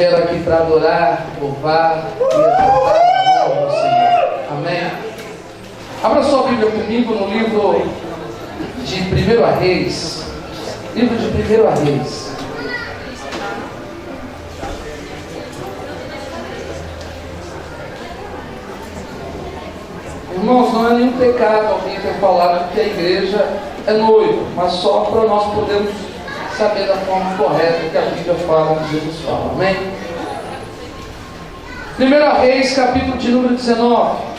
vieram aqui para adorar, louvar e exaltar o nome do Senhor. Amém? Abra sua Bíblia comigo no livro de 1 Reis. Livro de 1 Reis. Irmãos, não é nenhum pecado alguém ter falado que a igreja é noiva, mas só para nós podermos saber da forma correta que a Bíblia fala, que Jesus fala. Amém? 1 Reis, capítulo de número 19.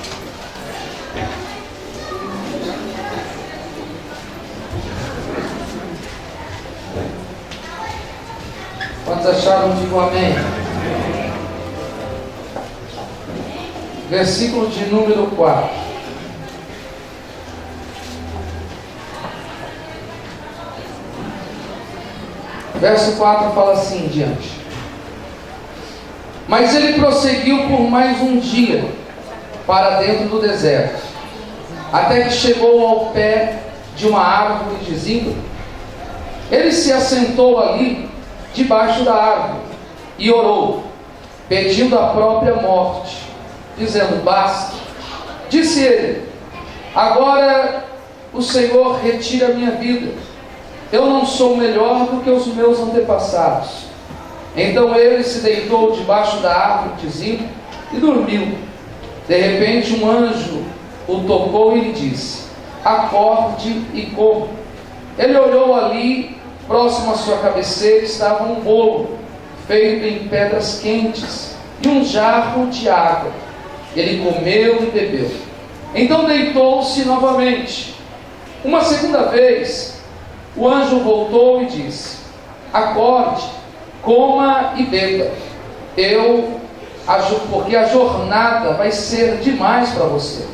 Quantos acharam? Digam amém. Versículo de número 4. Verso 4 fala assim em diante: mas ele prosseguiu por mais um dia para dentro do deserto, até que chegou ao pé de uma árvore de zimbro. Ele se assentou ali debaixo da árvore e orou, pedindo a própria morte, dizendo: basta. Disse ele: agora o Senhor retira a minha vida. Eu não sou melhor do que os meus antepassados. Então ele se deitou debaixo da árvore de zimbro e dormiu. De repente um anjo o tocou e lhe disse: acorde e coma. Ele olhou ali, próximo à sua cabeceira estava um bolo feito em pedras quentes e um jarro de água. Ele comeu e bebeu. Então deitou-se novamente. Uma segunda vez o anjo voltou e disse: acorde, coma e beba, porque a jornada vai ser demais para você.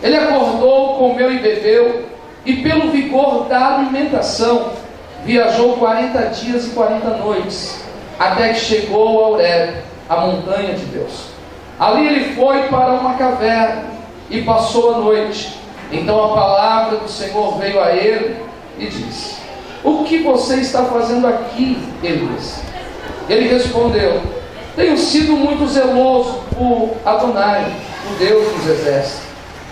Ele acordou, comeu e bebeu, e pelo vigor da alimentação, viajou 40 dias e 40 noites, até que chegou a Horebe, a montanha de Deus. Ali ele foi para uma caverna e passou a noite. Então a palavra do Senhor veio a ele e disse: o que você está fazendo aqui, Elias? Ele respondeu: tenho sido muito zeloso por Adonai, o Deus dos exércitos,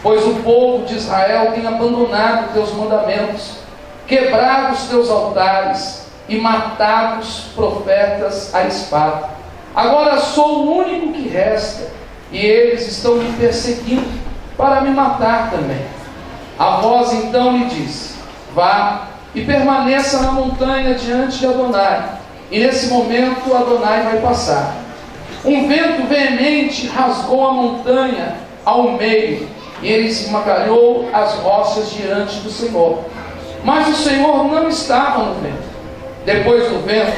pois o povo de Israel tem abandonado teus mandamentos, quebrado os teus altares e matado os profetas à espada. Agora sou o único que resta, e eles estão me perseguindo para me matar também. A voz então lhe disse: vá e permaneça na montanha diante de Adonai, e nesse momento Adonai vai passar. Um vento veemente rasgou a montanha ao meio, e ele esmagalhou as rochas diante do Senhor. Mas o Senhor não estava no vento. Depois do vento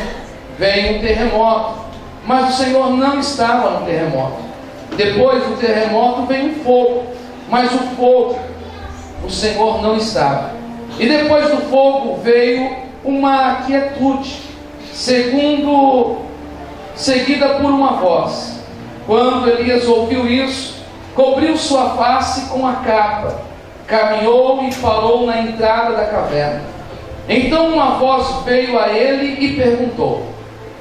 veio um terremoto, mas o Senhor não estava no terremoto. Depois do terremoto veio um fogo, mas o Senhor não estava. E depois do fogo veio uma quietude, seguida por uma voz. Quando Elias ouviu isso, cobriu sua face com a capa, caminhou e parou na entrada da caverna. Então uma voz veio a ele e perguntou: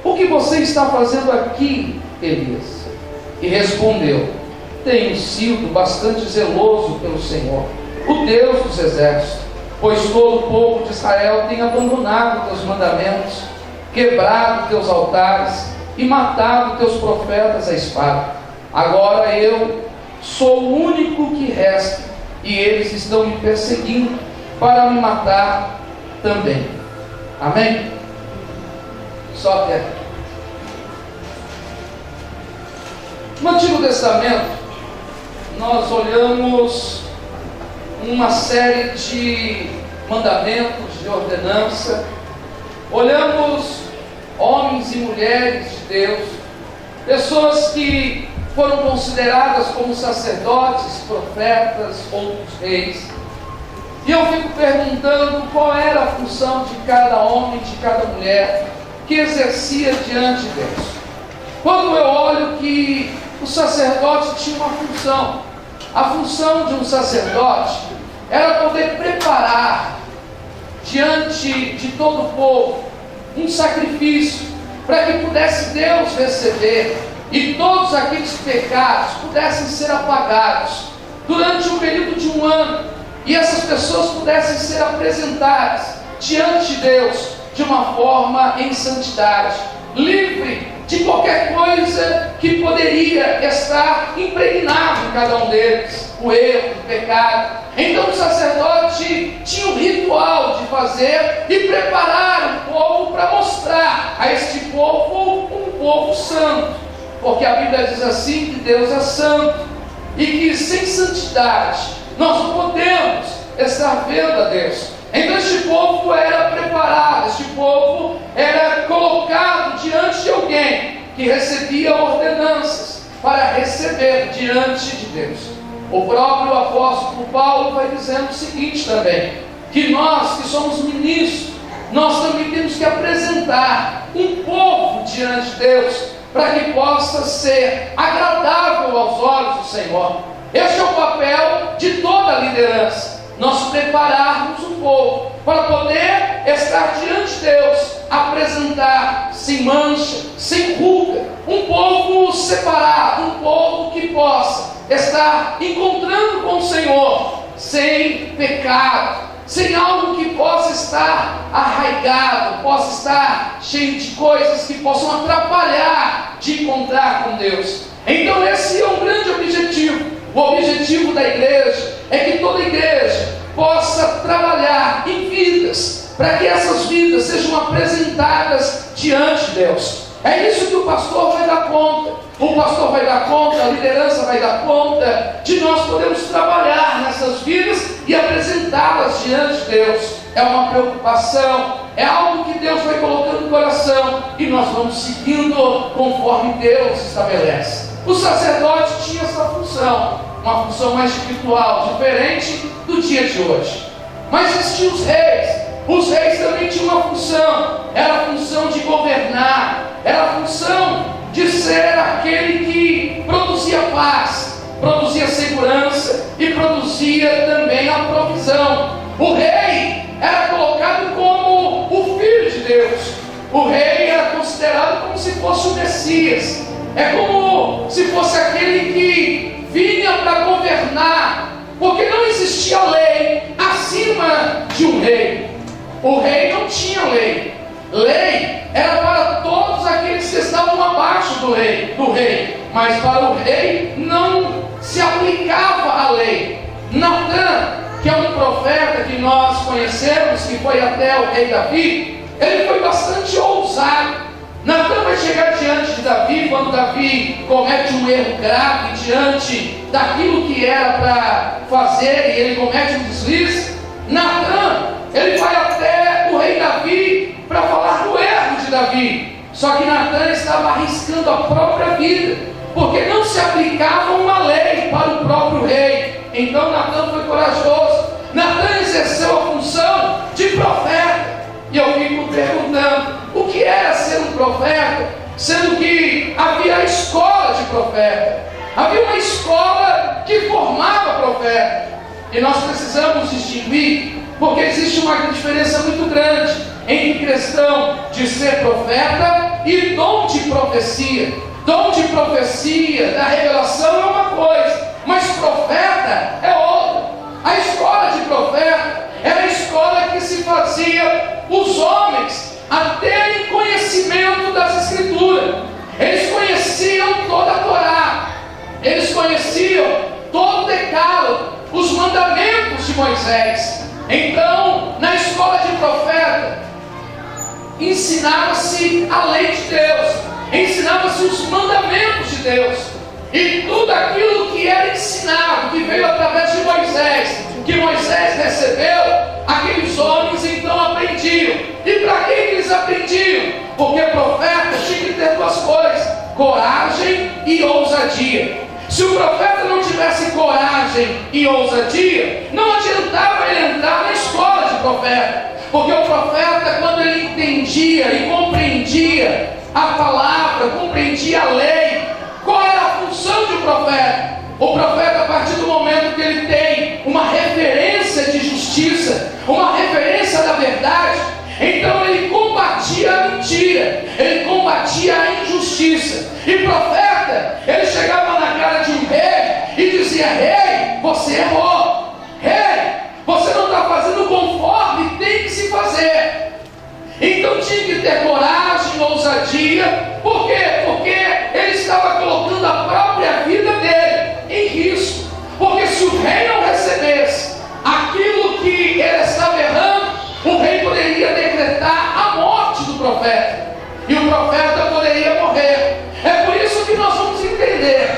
o que você está fazendo aqui, Elias? E respondeu: tenho sido bastante zeloso pelo Senhor, o Deus dos exércitos, pois todo o povo de Israel tem abandonado teus mandamentos, quebrado teus altares e matado teus profetas à espada. Agora eu sou o único que resta, e eles estão me perseguindo para me matar também. Amém? Só até aqui. No Antigo Testamento, nós olhamos uma série de mandamentos, de ordenança. Olhamos homens e mulheres de Deus, pessoas que foram consideradas como sacerdotes, profetas, outros reis. E eu fico perguntando qual era a função de cada homem, de cada mulher que exercia diante de Deus. Quando eu olho que o sacerdote tinha uma função, a função de um sacerdote era poder preparar diante de todo o povo um sacrifício para que pudesse Deus receber e todos aqueles pecados pudessem ser apagados durante um período de um ano, e essas pessoas pudessem ser apresentadas diante de Deus de uma forma em santidade, livre de qualquer coisa que poderia estar impregnado em cada um deles, o erro, o pecado. Então o sacerdote tinha um ritual de fazer e preparar o povo para mostrar a este povo um povo santo, porque a Bíblia diz assim que Deus é santo e que sem santidade nós não podemos estar vendo a Deus. Então este povo era preparado, este povo era colocado diante de alguém que recebia ordenanças para receber diante de Deus. O próprio apóstolo Paulo vai dizendo o seguinte também, que nós que somos ministros, nós também temos que apresentar um povo diante de Deus, para que possa ser agradável aos olhos do Senhor. Este é o papel de toda a liderança, nós prepararmos o povo para poder estar diante de Deus, apresentar sem mancha, sem ruga, um povo separado, um povo que possa estar encontrando com o Senhor sem pecado, sem algo que possa estar arraigado, possa estar cheio de coisas que possam atrapalhar de encontrar com Deus. Então esse é um grande objetivo. O objetivo da igreja é que toda igreja possa trabalhar em vidas, para que essas vidas sejam apresentadas diante de Deus. É isso que o pastor vai dar conta. O pastor vai dar conta, a liderança vai dar conta de nós podermos trabalhar nessas vidas e apresentá-las diante de Deus. É uma preocupação, é algo que Deus vai colocando no coração e nós vamos seguindo conforme Deus estabelece. O sacerdote tinha essa função, uma função mais espiritual, diferente do dia de hoje. Mas existiam os reis. Os reis também tinham uma função, era a função de governar, era a função de ser aquele que produzia paz, produzia segurança e produzia também a provisão. O rei era colocado como o filho de Deus. O rei era considerado como se fosse o Messias. É como se fosse aquele que vinha para governar, porque não existia lei acima de um rei. O rei não tinha lei. Lei era para todos aqueles que estavam abaixo do rei. Mas para o rei não se aplicava a lei. Natã, que é um profeta que nós conhecemos, que foi até o rei Davi, ele foi bastante ousado. Natã vai chegar diante de Davi, quando Davi comete um erro grave diante daquilo que era para fazer, e ele comete um deslize. Natã, ele vai até o rei Davi para falar do erro de Davi. Só que Natã estava arriscando a própria vida, porque não se aplicava uma lei para o próprio rei. Então Natã foi corajoso. Natã exerceu a função de profeta. E eu fico perguntando, o que era ser um profeta, sendo que havia a escola de profeta, havia uma escola que formava profeta. E nós precisamos distinguir, porque existe uma diferença muito grande entre questão de ser profeta e dom de profecia. Dom de profecia, da revelação é uma coisa, mas profeta é outra. A escola de profeta era a escola que se fazia os homens a terem conhecimento das Escrituras. Eles conheciam toda a Torá, eles conheciam todo o decálogo, os mandamentos de Moisés. Então, na escola de profeta, ensinava-se a lei de Deus, ensinava-se os mandamentos de Deus, e tudo aquilo que era ensinado, que veio através de Moisés, que Moisés recebeu, aqueles homens então aprendiam. E para que eles aprendiam? Porque profeta tinha que ter duas coisas: coragem e ousadia. Se o profeta não tivesse coragem e ousadia, não adiantava ele entrar na escola de profeta, porque o profeta, quando ele entendia e compreendia a palavra, compreendia a lei, qual era a função de um profeta? O profeta, a partir do momento que ele tem uma referência de justiça, uma referência da verdade, então ele combatia a mentira. dia ele combatia a injustiça. E profeta, ele chegava na cara de um rei e dizia: rei, você errou. Rei, você não está fazendo conforme tem que se fazer. Então tinha que ter coragem, ousadia. Por quê? Porque ele estava colocando a própria vida dele em risco. Porque se o rei não recebesse aquilo que ele estava errando, o rei poderia decretar a morte do profeta, e o profeta poderia morrer. É por isso que nós vamos entender,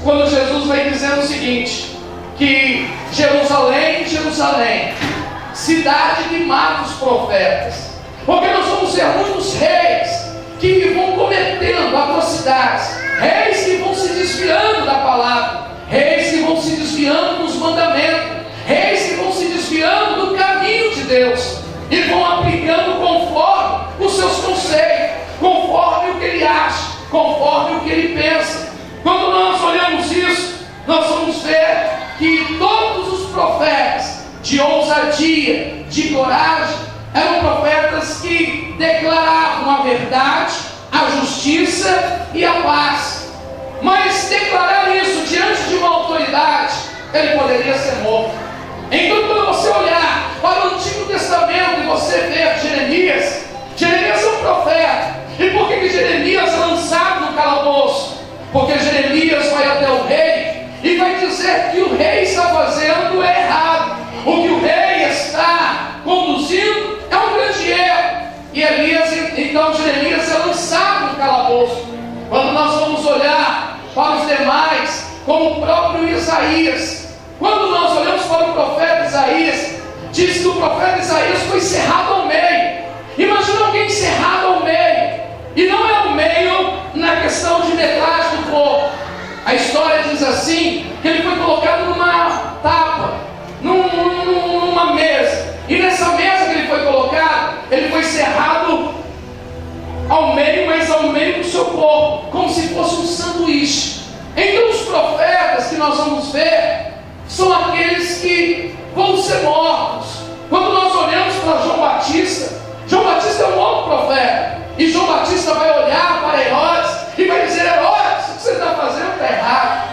quando Jesus vem dizendo o seguinte, que Jerusalém, Jerusalém, cidade que mata os profetas. Porque nós vamos ser muitos reis que vão cometendo atrocidades, reis que vão se desviando da palavra, reis que vão se desviando dos mandamentos, reis que vão se desviando do caminho de Deus e vão aplicando conforme os seus conceitos, conforme o que ele acha, conforme o que ele pensa. Quando nós olhamos isso, nós vamos ver que todos os profetas de ousadia, de coragem, eram profetas que declaravam a verdade, a justiça e a paz. Mas declarar isso diante de uma autoridade, ele poderia ser morto. Então, quando você olhar para o Antigo Testamento e você ver Jeremias, Jeremias é um profeta. E por que Jeremias é lançado no calabouço? Porque Jeremias vai até o rei e vai dizer que o rei está fazendo errado. O que o rei está conduzindo é um grande erro. E então Jeremias é lançado no calabouço. Quando nós vamos olhar para os demais, como o próprio Isaías, quando nós olhamos para o profeta Isaías, diz que o profeta Isaías foi cerrado ao meio. Imagina alguém cerrado ao meio. E não é ao meio na questão de metade do corpo. A história diz assim, que ele foi colocado numa tábua, numa mesa. E nessa mesa que ele foi colocado, ele foi cerrado ao meio, mas ao meio do seu corpo, como se fosse um sanduíche. Então os profetas que nós vamos ver são aqueles que vão ser mortos. Quando nós olhamos para João Batista é um outro profeta, e João Batista vai olhar para Herodes e vai dizer: Herodes, o que você está fazendo está errado.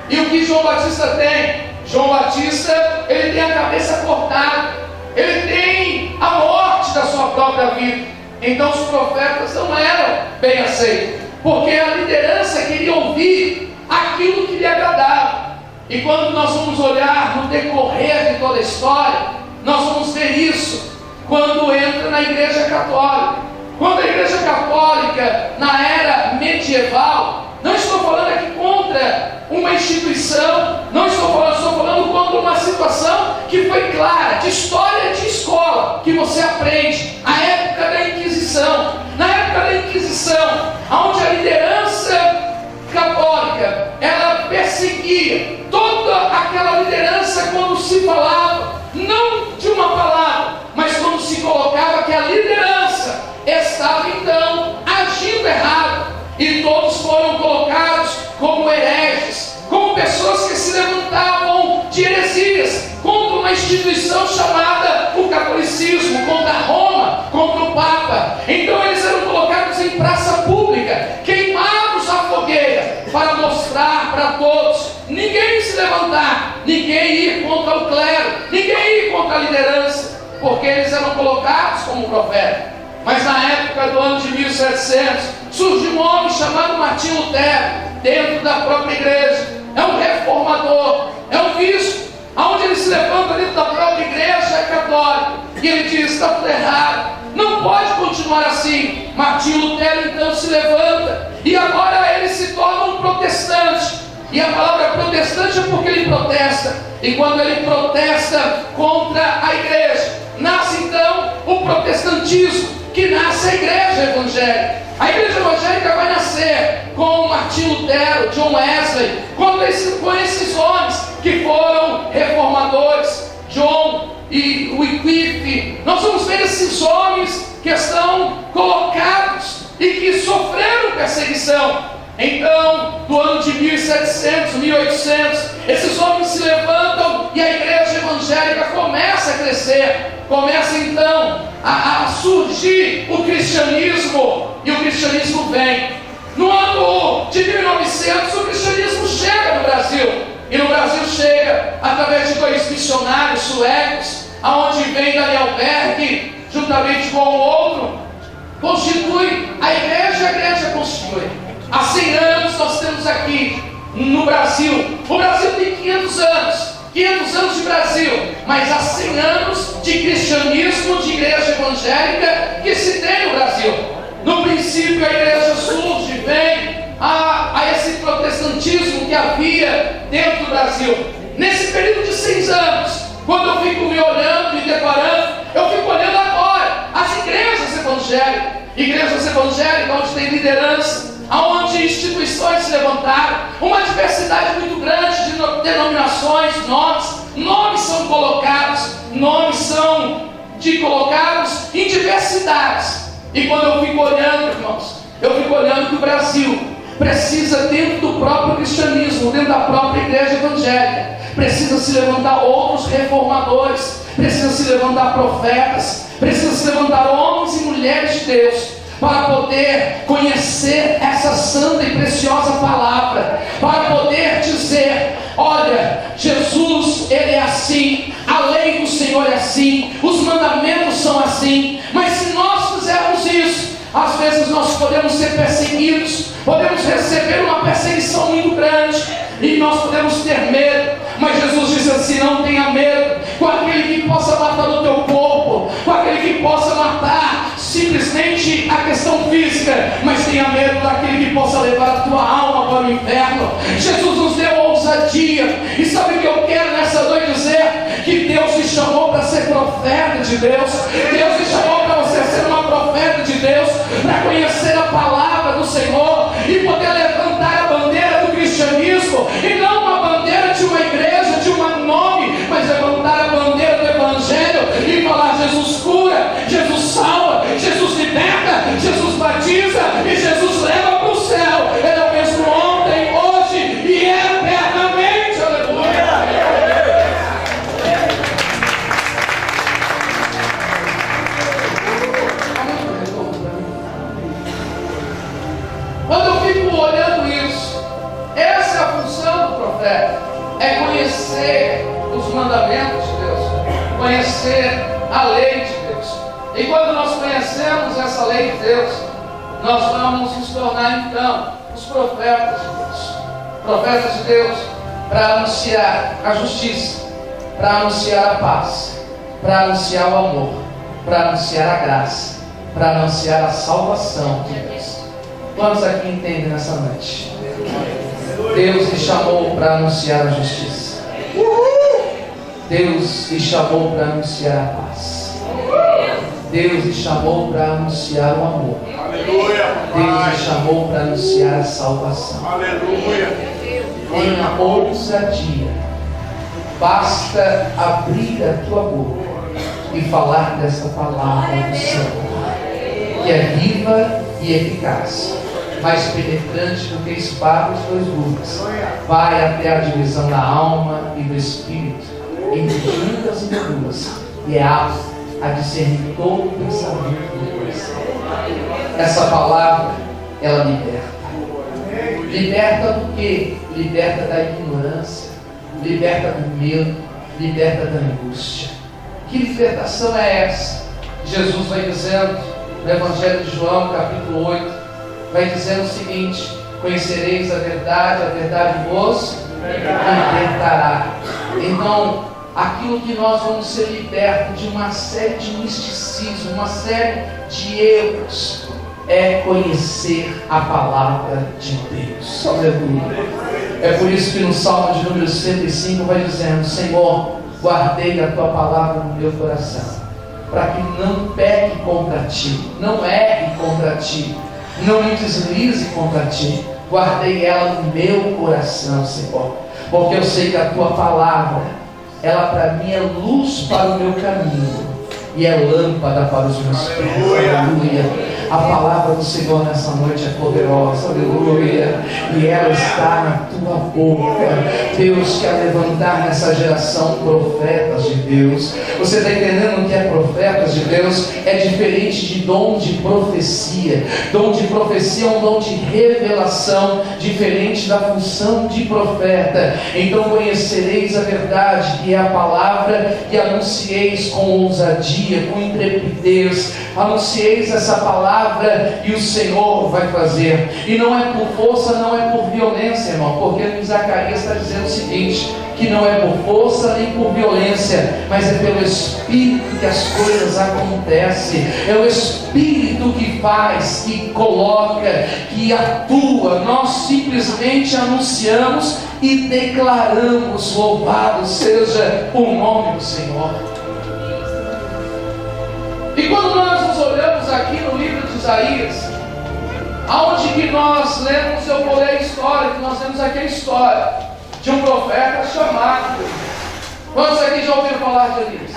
E o que João Batista tem? João Batista, ele tem a cabeça cortada, ele tem a morte da sua própria vida. Então os profetas não eram bem aceitos, porque a liderança queria ouvir aquilo que lhe agradava. E quando nós vamos olhar no decorrer de toda a história, nós vamos ver isso quando entra na Igreja Católica. Quando a Igreja Católica, na era medieval, não estou falando aqui contra uma instituição, não estou falando contra uma situação que foi clara, de história de escola, que você aprende, a época da Inquisição. Na época da Inquisição, onde a liderança católica, ela perseguia toda aquela liderança quando se falava, não de uma palavra, mas quando se colocava que a liderança estava então agindo errado, e todos foram colocados como hereges, como pessoas que se levantavam de heresias contra uma instituição chamada o catolicismo, contra Roma, contra o Papa. Então eles eram colocados em praça pública, queimados à fogueira, para mostrar para todos, ninguém se levantar, ninguém ir contra o clero, ninguém ir contra a liderança, porque eles eram colocados como profetas. Mas na época do ano de 1700, surge um homem chamado Martinho Lutero, dentro da própria igreja. É um reformador, é um bispo, onde ele se levanta dentro da própria igreja católica, e ele diz: está tudo errado, não pode continuar assim. Martinho Lutero então se levanta, e agora ele se torna um protestante. E a palavra protestante é porque ele protesta, e quando ele protesta contra a igreja, nasce então o protestantismo, que nasce a igreja evangélica. A igreja evangélica vai nascer com Martinho Lutero, John Wesley, com esses homens que foram reformadores, John e Wycliffe. Nós vamos ver esses homens que estão colocados e que sofreram perseguição. Então, do ano de 1700, 1800, esses homens se levantam e a igreja evangélica começa a crescer. Começa então a surgir o cristianismo, e o cristianismo vem. No ano de 1900, o cristianismo chega no Brasil, e no Brasil chega através de 2 missionários suecos, aonde vem Daniel Berg, juntamente com o outro, constitui a igreja constitui. Há 100 anos nós temos aqui no Brasil. O Brasil tem 500 anos. 500 anos de Brasil, mas há 100 anos de cristianismo, de igreja evangélica que se tem no Brasil. No princípio a igreja surge, vem a esse protestantismo que havia dentro do Brasil. Nesse período de 6 anos, quando eu fico me olhando e deparando, eu fico olhando agora as igrejas evangélicas onde tem liderança, onde instituições se levantaram, uma diversidade muito grande de denominações, nomes são colocados, colocados em diversidades. E quando eu fico olhando, irmãos, eu fico olhando que o Brasil precisa, dentro do próprio cristianismo, dentro da própria igreja evangélica, precisa se levantar outros reformadores, precisa se levantar profetas, precisa se levantar homens e mulheres de Deus, para poder conhecer essa santa e preciosa palavra, para poder dizer: olha, Jesus, Ele é assim, a lei do Senhor é assim, os mandamentos são assim. Mas se nós fizermos isso, às vezes nós podemos ser perseguidos, podemos receber uma perseguição muito grande, e nós podemos ter medo. Mas Jesus disse assim: não tenha medo com aquele que possa matar o teu corpo, com aquele que possa matar simplesmente a questão física, mas tenha medo daquele que possa levar a tua alma para o inferno. Jesus nos deu ousadia, e sabe o que eu quero nessa noite dizer? Que Deus te chamou para ser profeta de Deus. Deus te chamou para você ser uma profeta de Deus, para conhecer a palavra do Senhor e poder levantar a bandeira do cristianismo, e não uma bandeira de uma igreja, de um nome, mas levantar a bandeira do evangelho e falar: Jesus cura, Jesus salva, Jesus liberta, Jesus batiza e Jesus leva para o céu. Ele é o mesmo ontem, hoje e eternamente. Aleluia. Quando eu fico olhando isso, essa é a função do profeta, é conhecer os mandamentos de Deus, conhecer a lei de Deus. E quando nós conhecemos essa lei de Deus, nós vamos nos tornar então os profetas de Deus. Profetas de Deus para anunciar a justiça, para anunciar a paz, para anunciar o amor, para anunciar a graça, para anunciar a salvação de Deus. Quantos aqui entendem nessa noite? Deus lhe chamou para anunciar a justiça. Deus lhe chamou para anunciar a paz. Deus lhe chamou para anunciar o amor. Deus lhe chamou para anunciar a salvação. Tenha ousadia. Basta abrir a tua boca e falar dessa palavra do Senhor, que é viva e eficaz, mais penetrante do que espada de 2 gumes, vai até a divisão da alma e do espírito, entre juntas e medulas, e é apto a discernir todo o pensamento do coração. Essa palavra, ela liberta. Liberta do quê? Liberta da ignorância, liberta do medo, liberta da angústia. Que libertação é essa? Jesus vai dizendo no Evangelho de João, capítulo 8, vai dizendo o seguinte: conhecereis a verdade vos libertará. Então, aquilo que nós vamos ser libertos de uma série de misticismo, uma série de erros, é conhecer a palavra de Deus. Aleluia. É por isso que no Salmo de número 105 vai dizendo: Senhor, guardei a tua palavra no meu coração, para que não peque contra ti, não erre contra ti, não me deslize contra ti. Guardei ela no meu coração, Senhor, porque eu sei que a tua palavra, ela para mim é luz para o meu caminho e é lâmpada para os meus pés. Aleluia. A palavra do Senhor nessa noite é poderosa, aleluia, e ela está na tua boca. Deus quer levantar nessa geração profetas de Deus. Você está entendendo o que é profetas de Deus? É diferente de dom de profecia. Dom de profecia é um dom de revelação, diferente da função de profeta. Então conhecereis a verdade, que é a palavra, e anuncieis com ousadia, com intrepidez. Anuncieis essa palavra e o Senhor vai fazer. E não é por força, não é por violência, irmão, porque em Zacarias está dizendo o seguinte, que não é por força nem por violência, mas é pelo Espírito que as coisas acontecem. É o Espírito que faz, que coloca, que atua. Nós simplesmente anunciamos e declaramos: louvado seja o nome do Senhor. E quando nós nos olhamos aqui no livro de Isaías, aonde que nós lemos, eu vou ler a história, que nós lemos aqui a história de um profeta chamado. Quantos aqui já ouviram falar de Elias?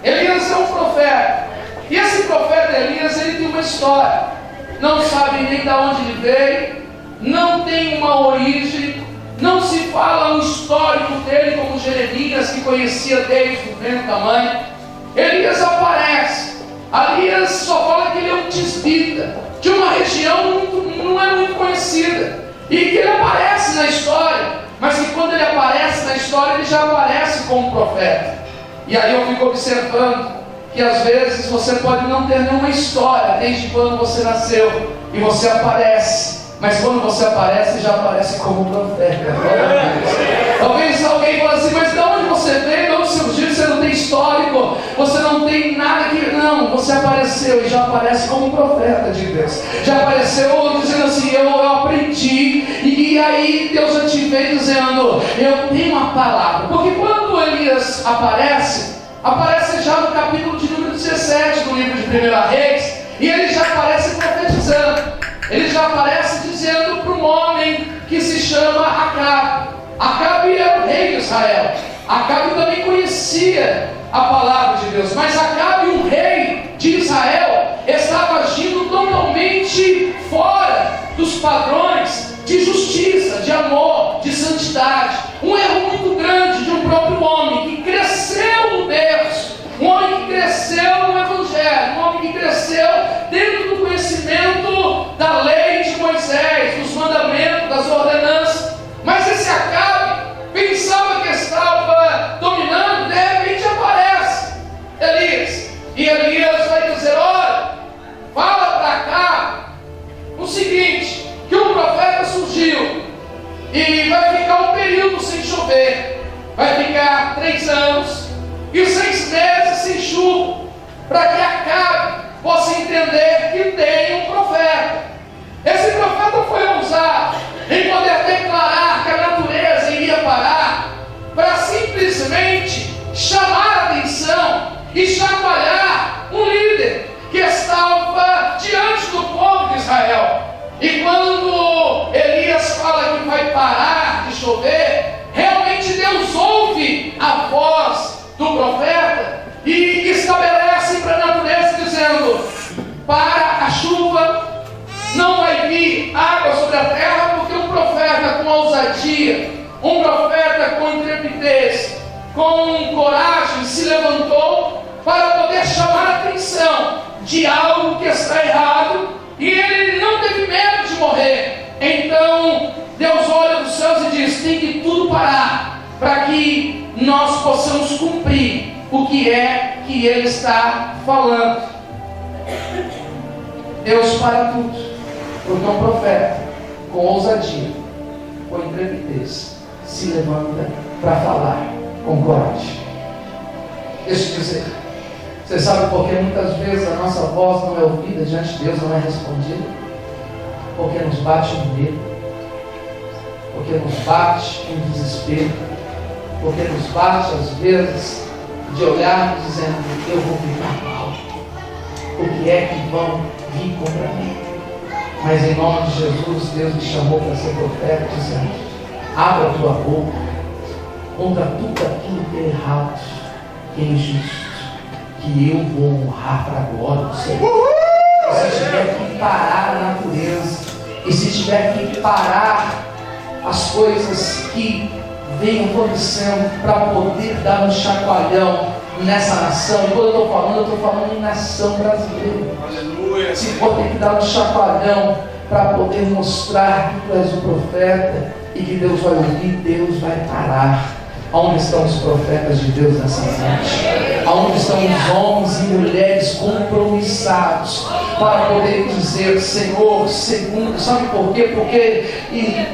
Elias é um profeta. E esse profeta Elias, ele tem uma história. Não sabe nem de onde ele veio, não tem uma origem, não se fala o histórico dele como Jeremias, que conhecia desde o ventre da mãe. Elias aparece. Elias só fala que ele é um tisbita, de uma região não é muito conhecida. E que ele aparece na história, mas que quando ele aparece na história, ele já aparece como profeta. E aí eu fico observando que às vezes você pode não ter nenhuma história desde quando você nasceu, e você aparece, mas quando você aparece, já aparece como profeta. Talvez alguém fale assim: mas de onde você veio, de onde surgiu? Você não tem histórico, você não tem nada que... Não, você apareceu e já aparece como profeta de Deus. Já apareceu dizendo assim: eu aprendi. E aí Deus já te veio dizendo: eu tenho uma palavra. Porque quando Elias aparece já no capítulo de número 17 do livro de 1 Reis, e ele já aparece profetizando. Ele já aparece dizendo para um homem que se chama Acabe. Acabe era o rei de Israel. Acabe também conhecia a palavra de Deus, mas Acabe, o rei de Israel, estava agindo totalmente fora dos padrões de justiça, de amor, de santidade. Um erro muito grande de um próprio homem que cresceu no berço, um homem que cresceu no evangelho, um homem que cresceu dentro do conhecimento da lei de Moisés, dos mandamentos, das ordenanças. Mas esse Acabe pensava que estava dominando. De repente aparece Elias, e Elias vai dizer: olha, fala para cá o seguinte, que um profeta surgiu e vai ficar um período sem chover, vai ficar 3 anos e 6 meses sem chuva, para que Acabe possa entender que tem um profeta. Esse profeta foi ousado em poder declarar que a natureza iria parar, para simplesmente chamar a atenção e chacoalhar um líder que estava diante do povo de Israel. E quando Elias fala que vai parar de chover, realmente Deus ouve a voz do profeta e estabelece para a natureza dizendo: para a chuva, não vai vir água sobre a terra, porque um profeta com ousadia, um profeta com intrepidez, com coragem, se levantou para poder chamar a atenção de algo que está errado, e ele não teve medo de morrer. Então Deus olha dos céus e diz: tem que tudo parar, para que nós possamos cumprir o que é que ele está falando. Deus para tudo, porque um profeta com ousadia, com intrepidez, se levanta para falar com coragem. Deixa eu dizer, você sabe por que muitas vezes a nossa voz não é ouvida diante de Deus, não é respondida? Porque nos bate um medo, porque nos bate um desespero, porque nos bate às vezes de olharmos dizendo: eu vou ficar mal, o que é que vão vir contra mim? Mas em nome de Jesus, Deus me chamou para ser profeta, dizendo: abra a tua boca contra tudo aquilo que é errado, que é injusto, que eu vou honrar para a glória do Senhor. se tiver que parar a natureza, e se tiver que parar as coisas que vem acontecendo para poder dar um chacoalhão nessa nação. E quando eu estou falando em nação brasileira. Aleluia. Se for ter que dar um chacoalhão para poder mostrar que tu és o profeta e que Deus vai ouvir, Deus vai parar. Aonde estão os profetas de Deus nessa noite? Aonde estão os homens e mulheres compromissados para poder dizer, Senhor, segundo, sabe por quê? Porque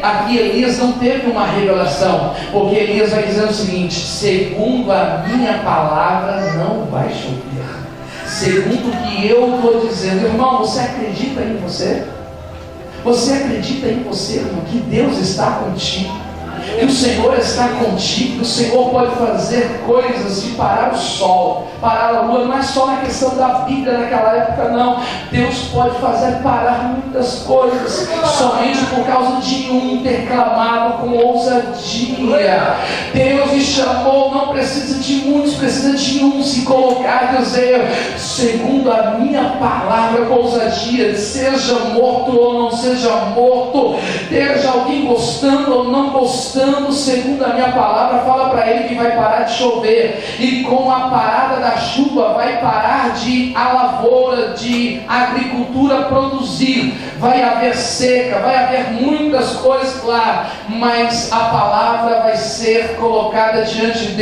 aqui Elias não teve uma revelação, porque Elias vai dizer o seguinte: segundo a minha palavra não vai chover, segundo o que eu estou dizendo. Irmão, você acredita em você? Você acredita em você, irmão, que Deus está contigo? Que o Senhor está contigo, que o Senhor pode fazer coisas de parar o sol, parar a lua. Não é só na questão da Bíblia naquela época, não. Deus pode fazer parar muitas coisas somente por causa de um ter clamado com ousadia. Deus me chamou, não precisa de muitos, precisa de um se colocar e dizer, segundo a minha palavra com ousadia, seja morto ou não seja morto, esteja alguém gostando ou não gostando, segundo a minha palavra, fala para ele que vai parar de chover, e com a parada da chuva vai parar de a lavoura, de agricultura produzir, vai haver seca, vai haver muitas coisas lá, mas a palavra vai ser colocada diante de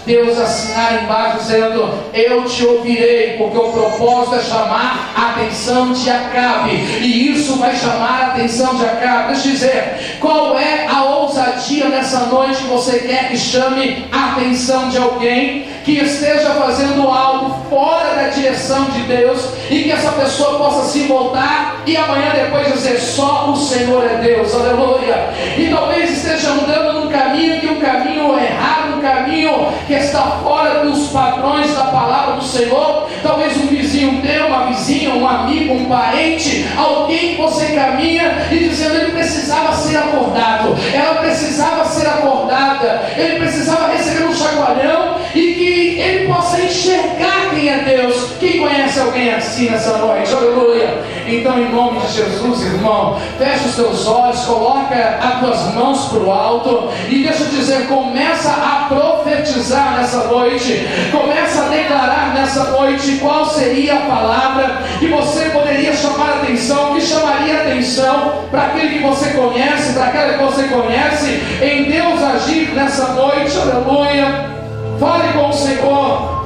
Deus assinar embaixo dizendo, eu te ouvirei, porque o propósito é chamar a atenção de Acabe, e isso vai chamar a atenção de Acabe. Deixa eu dizer, qual é a ousadia nessa noite que você quer que chame a atenção de alguém que esteja fazendo algo fora da direção de Deus, e que essa pessoa possa se voltar e amanhã depois dizer, só o Senhor é Deus, aleluia, e talvez esteja andando num caminho que é um caminho errado, um caminho que está fora dos padrões da palavra do Senhor. Talvez um vizinho teu, uma vizinha, um amigo, um parente, alguém que você caminha e dizendo, ele precisava ser acordado, ela precisava ser acordada, ele precisava receber um chacoalhão, e que ele possa enxergar quem é Deus. Quem conhece alguém assim nessa noite? Aleluia. Então, em nome de Jesus, irmão, fecha os teus olhos, coloca as tuas mãos para o alto e deixa eu dizer, começa a profetizar nessa noite, começa a declarar nessa noite qual seria a palavra que você poderia chamar a atenção, que chamaria a atenção para aquele que você conhece, para aquela que você conhece, em Deus agir nessa noite. Aleluia. Fale com o Senhor,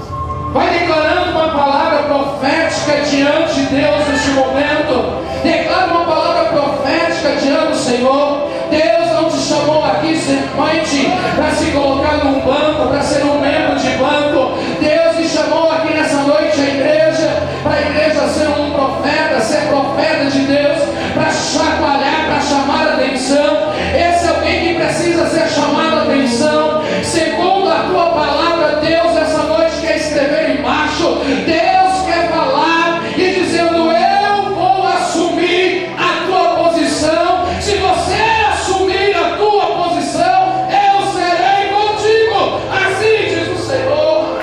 vai declarando uma palavra profética diante de Deus neste momento. Declara uma palavra profética diante do Senhor. Deus não te chamou aqui simplesmente para se colocar num banco, para ser um membro de banco. Deus te chamou aqui nessa noite a igreja, para a igreja ser um profeta, ser profeta de Deus, para chacoalhar, para chamar a atenção. Esse é alguém que precisa ser chamado a atenção. Segundo a tua palavra, Deus essa noite quer escrever embaixo, Deus quer falar e dizendo, eu vou assumir a tua posição. Se você assumir a tua posição, eu serei contigo. Assim diz o Senhor.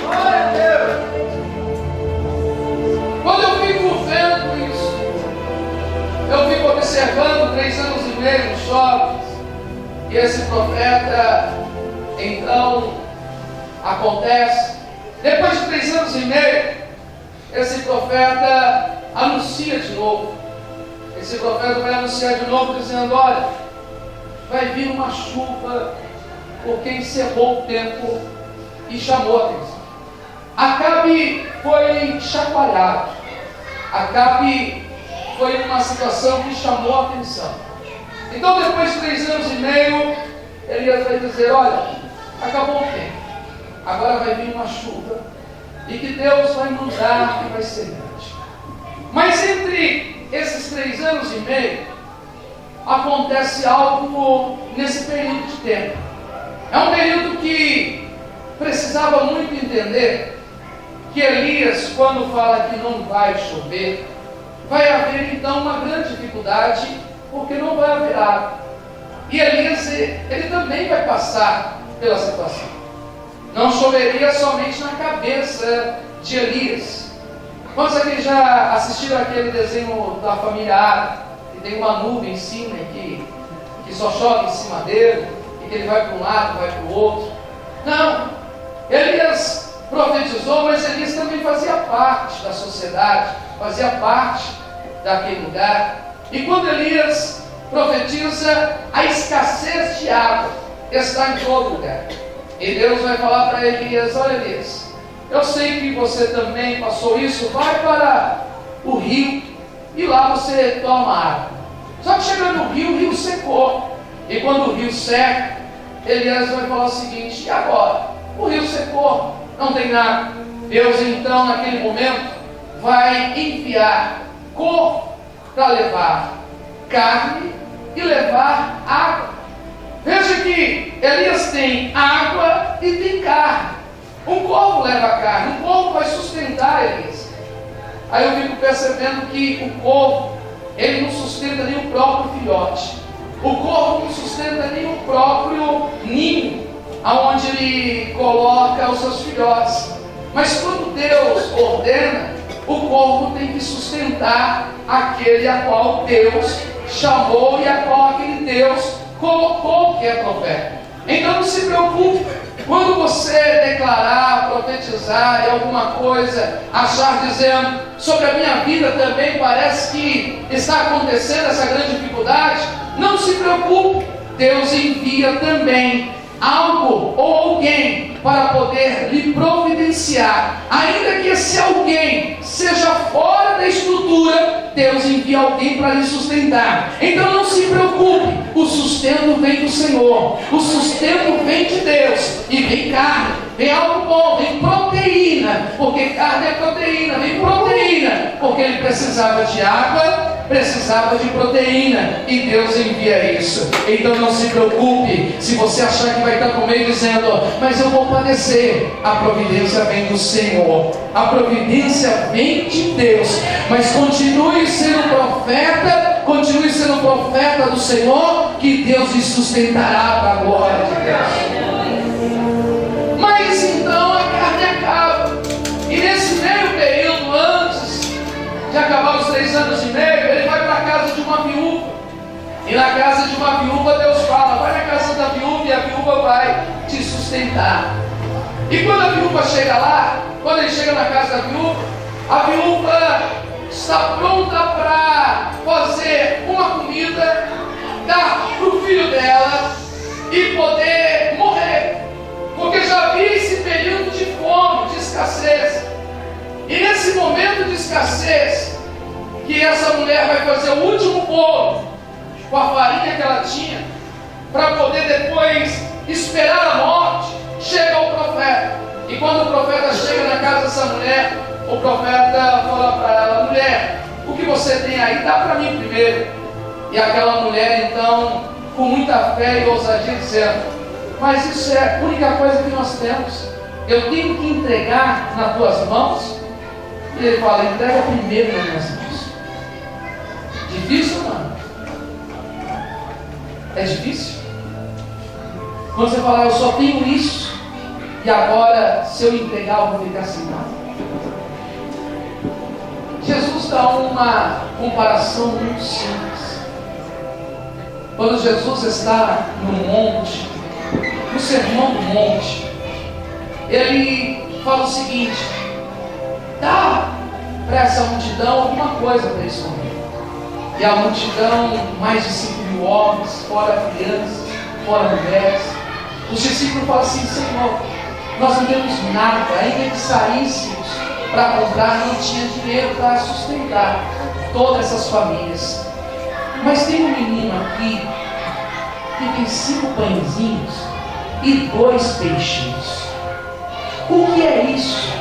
Glória a Deus. Quando eu fico vendo isso, eu fico observando 3 anos e meio nos jovens, e esse profeta, então, acontece. Depois de 3 anos e meio, esse profeta anuncia de novo. Esse profeta vai anunciar de novo, dizendo, olha, vai vir uma chuva, porque encerrou o tempo e chamou a atenção. Acabe foi chacoalhado. Acabe foi uma situação que chamou a atenção. Então, depois de 3 anos e meio, Elias vai dizer, olha, acabou o tempo, agora vai vir uma chuva, e que Deus vai mudar e vai ser grande. Mas entre esses 3 anos e meio, acontece algo nesse período de tempo. É um período que precisava muito entender que Elias, quando fala que não vai chover, vai haver então uma grande dificuldade, porque não vai haver água. E Elias, ele também vai passar pela situação. não choveria somente na cabeça de Elias. Quantos aqui já assistiram aquele desenho da família Adams, que tem uma nuvem em cima e que só chove em cima dele, e que ele vai para um lado, vai para o outro? Não, Elias profetizou, mas Elias também fazia parte da sociedade, fazia parte daquele lugar. E quando Elias profetiza, a escassez de água está em todo lugar. E Deus vai falar para Elias: olha, Elias, eu sei que você também passou isso, vai para o rio e lá você toma água. Só que chegando no rio, o rio secou. E quando o rio seca, Elias vai falar o seguinte: e agora? O rio secou, não tem nada. Deus então, naquele momento, vai enviar corpo para levar carne e levar água. Veja que Elias tem água e tem carne. Um corvo leva carne, um corvo vai sustentar Elias. Aí eu fico percebendo que o corvo, ele não sustenta nem o próprio filhote. O corvo não sustenta nem o próprio ninho, aonde ele coloca os seus filhotes. Mas quando Deus ordena, o corvo tem que sustentar aquele a qual Deus chamou e a qual aquele Deus colocou que é profeta. Então não se preocupe, quando você declarar, profetizar e alguma coisa, achar dizendo: sobre a minha vida também parece que está acontecendo essa grande dificuldade, não se preocupe, Deus envia também algo ou alguém para poder lhe providenciar. Ainda que esse alguém seja fora da estrutura, Deus envia alguém para lhe sustentar. Então não se preocupe, o sustento vem do Senhor, o sustento vem de Deus. E vem carne, vem algo bom, vem proteína, porque carne é proteína, vem proteína, porque ele precisava de água, precisava de proteína, e Deus envia isso. Então não se preocupe, se você achar que vai estar com medo dizendo: mas eu vou padecer, a providência vem do Senhor, a providência vem de Deus. Mas continue sendo profeta do Senhor, que Deus lhe sustentará para a glória de Deus. Mas então a carne acaba, e nesse meio período, antes de acabar os 3 anos e meio, ele vai para a casa de uma viúva. E na casa de uma viúva Deus fala: vai na casa da viúva e a viúva vai te sustentar. E quando a viúva chega lá, quando ele chega na casa da viúva, a viúva está pronta para fazer uma comida, dar para o filho dela e poder morrer, porque já havia esse período de fome, de escassez. E nesse momento de escassez, que essa mulher vai fazer o último bolo com a farinha que ela tinha, para poder depois esperar a morte, chega o profeta. E quando o profeta chega na casa dessa mulher, o profeta fala para ela: mulher, o que você tem aí, dá para mim primeiro. E aquela mulher então, com muita fé e ousadia, dizendo: mas isso é a única coisa que nós temos, eu tenho que entregar nas tuas mãos? E ele fala: entrega primeiro nas minhas mãos. Difícil, mano? É difícil? Quando você fala: eu só tenho isso, e agora se eu entregar eu vou ficar sem nada. Jesus dá uma comparação muito simples. Quando Jesus está no monte, no sermão do monte, ele fala o seguinte: dá para essa multidão alguma coisa para eles comer. E a multidão, mais de 5.000 homens, fora crianças, fora mulheres. Os discípulos falam assim: Senhor, nós não temos nada, ainda que saíssemos para comprar, não tinha dinheiro para sustentar todas essas famílias. Mas tem um menino aqui que tem 5 pãezinhos e 2 peixinhos. O que é isso?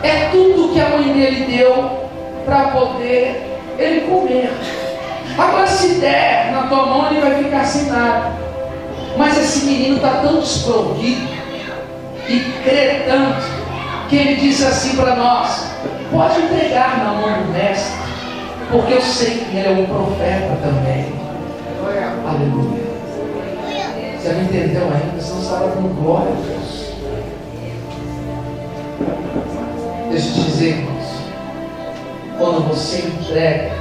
É tudo que a mãe dele deu para poder ele comer. Agora, se der na tua mão, ele vai ficar sem nada. Mas esse menino está tão desprovido e crê tanto, que ele disse assim para nós: pode entregar na mão do mestre, porque eu sei que ele é um profeta também. Aleluia. Você não entendeu ainda? Você não estava dando glória a Deus. Deixa eu te dizer, irmãos, quando você entrega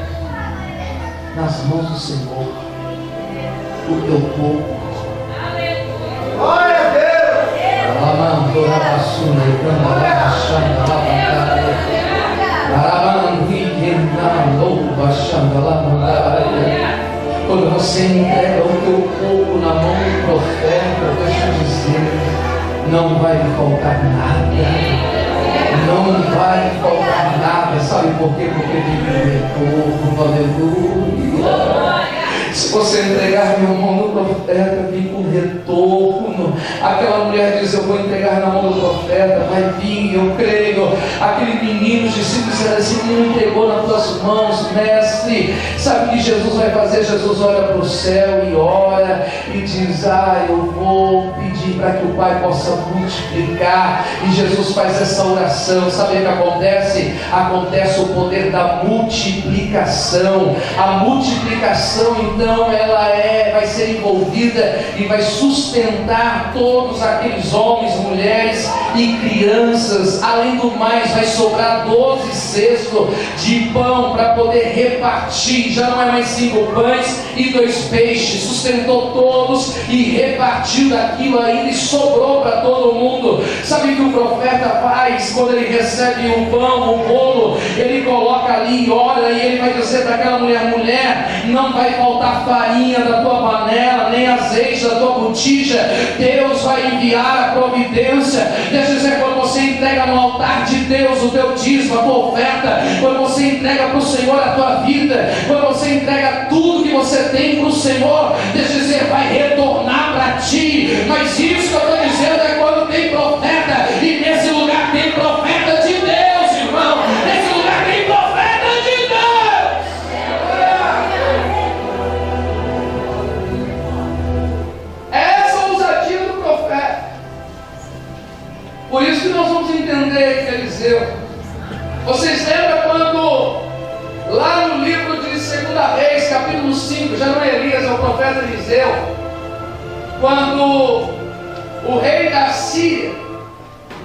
nas mãos do Senhor o teu corpo, glória a Deus! Quando você entrega o teu corpo na mão do profeta, deixa eu dizer, não vai lhe faltar nada. Não vai faltar nada. Sabe por quê? Porque tem retorno. Aleluia. Se você entregar na mão do profeta, vem com retorno. Aquela mulher diz: eu vou entregar na mão do profeta, vai vir, eu creio. Aquele menino, os discípulos disseram assim: me entregou nas tuas mãos, mestre. Sabe o que Jesus vai fazer? Jesus olha para o céu e ora e diz: eu vou pedir para que o Pai possa multiplicar. E Jesus faz essa oração. Sabe o que acontece? Acontece o poder da multiplicação. A multiplicação, então, ela vai ser envolvida e vai sustentar todos aqueles homens, mulheres e crianças. Além do mais, vai sobrar 12 cestos de pão para poder repartir. Já não é mais 5 pães e 2 peixes. Sustentou todos e repartiu daquilo ainda e sobrou para todo mundo. Sabe o que o profeta faz quando ele recebe o pão, o bolo? Ele coloca ali e ora, e ele vai dizer para aquela mulher: mulher, não vai faltar farinha da tua panela, nem azeite da tua botija. Deus vai enviar a providência. Deixa eu dizer, quando você entrega no altar de Deus o teu dízimo, a tua oferta, quando você entrega para o Senhor a tua vida, quando você entrega tudo que você tem para o Senhor, deixa eu dizer, vai retornar para ti. Mas isso que eu estou dizendo é quando tem profeta, e nesse lugar tem profeta de Deus, irmão. Nesse lugar tem profeta de Deus. Essa é a ousadia do profeta. Por isso que nós vamos entender que Eliseu. Vocês lembram quando, lá no livro de 2 Reis, capítulo 5, já não é Elias, é o profeta Eliseu, quando o rei da Síria,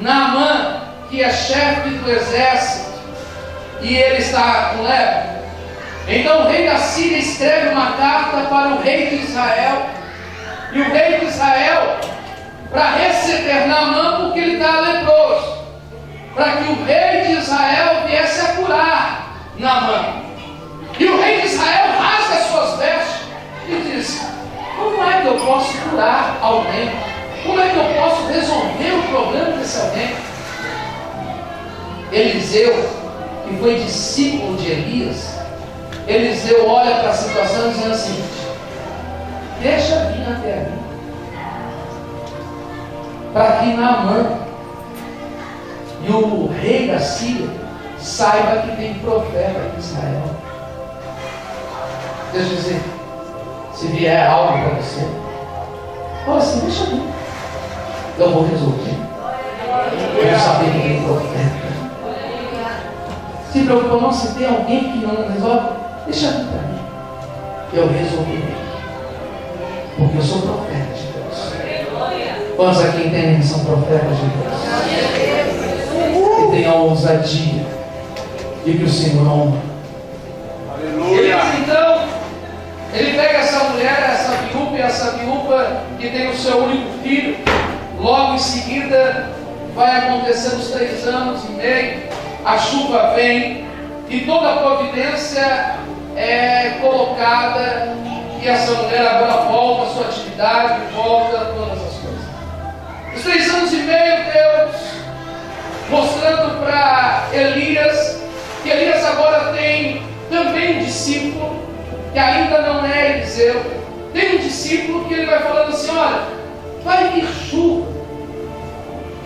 Naamã, que é chefe do exército, e ele está com lepra, então o rei da Síria escreve uma carta para o rei de Israel, e o rei de Israel, para receber Naamã, porque ele está leproso, para que o rei de Israel viesse a curar Naamã. E o rei de Israel rasga as suas vestes e diz: como é que eu posso curar alguém? Como é que eu posso resolver o problema desse alguém? Eliseu, que foi discípulo de Elias, Eliseu olha para a situação dizendo assim: deixa vir até mim, para que Naamã e o rei da Síria saiba que tem profeta em Israel. Deixa eu dizer, se vier algo para você, fala assim: deixa vir, eu vou resolver. Eu quero saber que tem profeta. Se preocupa não, se tem alguém que não resolve, deixa vir para mim, eu resolverei, porque eu sou profeta de Deus. Quantos aqui entendem que são profetas de Deus? Que tem a ousadia de que o Senhor honra. Aleluia! Então, ele pega essa mulher, essa viúva que tem o seu único filho. Logo em seguida vai acontecer os 3 anos e meio, a chuva vem e toda a providência é colocada, e essa mulher agora volta à sua atividade, volta a todas as coisas. Os 3 anos e meio, Deus mostrando para Elias que Elias agora tem também um discípulo que ainda não é Eliseu. Tem um discípulo que ele vai falando assim: olha, vai vir chuva,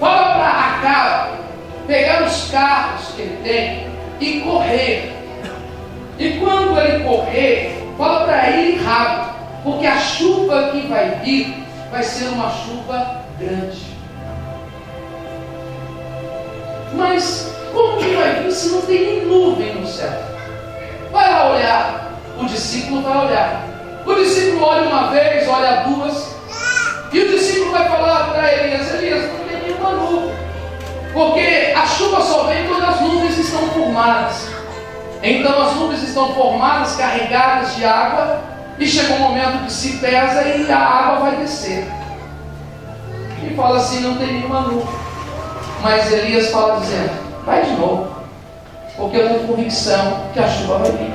fala para Acabe pegar os carros que ele tem e correr. E quando ele correr, fala para ele rápido, porque a chuva que vai vir vai ser uma chuva grande. Mas como que vai vir se não tem nem nuvem no céu? Vai lá olhar. O discípulo vai olhar. O discípulo olha uma vez, olha 2, e o discípulo vai falar para Elias: Elias, não tem nenhuma nuvem. Porque a chuva só vem quando as nuvens estão formadas. Então as nuvens estão formadas, carregadas de água, e chega um momento que se pesa e a água vai descer. E fala assim, não tem nenhuma nuvem. Mas Elias fala dizendo, vai de novo, porque eu tenho convicção que a chuva vai vir.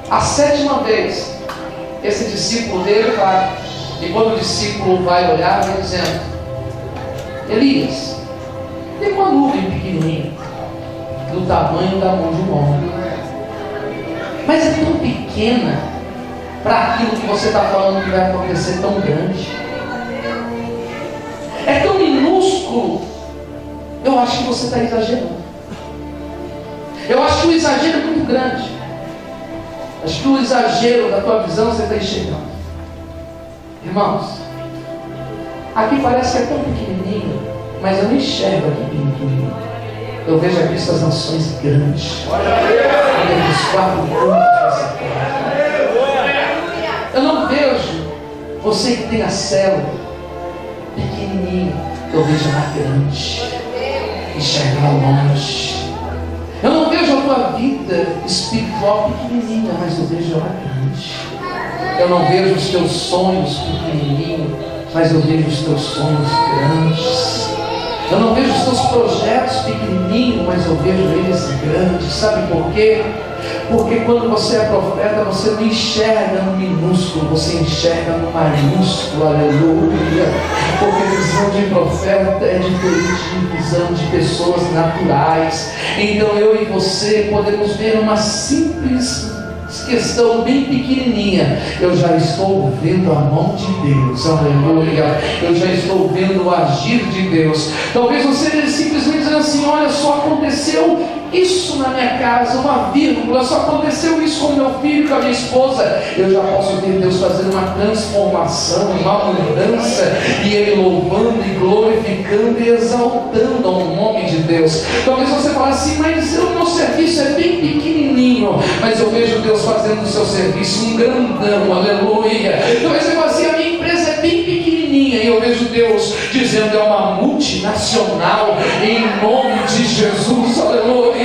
A 7ª vez, esse discípulo dele vai. E quando o discípulo vai olhar, vai dizendo, Elias, tem uma nuvem pequenininha, do tamanho da mão de um homem, mas é tão pequena para aquilo que você está falando que vai acontecer tão grande. É tão minúsculo. Eu acho que você está exagerando. Eu acho que o exagero é muito grande. Acho que o exagero da tua visão você está enxergando. Irmãos, aqui parece que é tão pequenininho, mas eu não enxergo aqui pequenininho. Eu vejo aqui essas nações grandes. Eu vejo os 4 pontos dessa terra. Eu não vejo você que tem a célula pequenininho. Eu vejo ela grande. Enxerga ela longe. Eu não vejo a tua vida espiritual pequenininha, mas eu vejo ela grande. Eu não vejo os teus sonhos pequenininhos, mas eu vejo os teus sonhos grandes. Eu não vejo os teus projetos pequenininhos, mas eu vejo eles grandes. Sabe por quê? Porque quando você é profeta, você não enxerga no minúsculo, você enxerga no maiúsculo, aleluia. Porque visão de profeta é diferente de visão de pessoas naturais. Então eu e você podemos ver uma simples questão bem pequenininha. Eu já estou vendo a mão de Deus, aleluia. Eu já estou vendo o agir de Deus. Talvez você simplesmente dizendo assim, olha só, aconteceu isso na minha casa, uma vírgula, só aconteceu isso com meu filho, com a minha esposa. Eu já posso ver Deus fazendo uma transformação, uma mudança, e Ele louvando e glorificando e exaltando ao nome de Deus. Talvez você fale assim, mas o meu serviço é bem pequenininho, mas eu vejo Deus fazendo do seu serviço um grandão, aleluia. Talvez você fale assim, a minha empresa é bem pequenininha, e eu vejo Deus dizendo, é uma multinacional, em nome de Jesus, aleluia.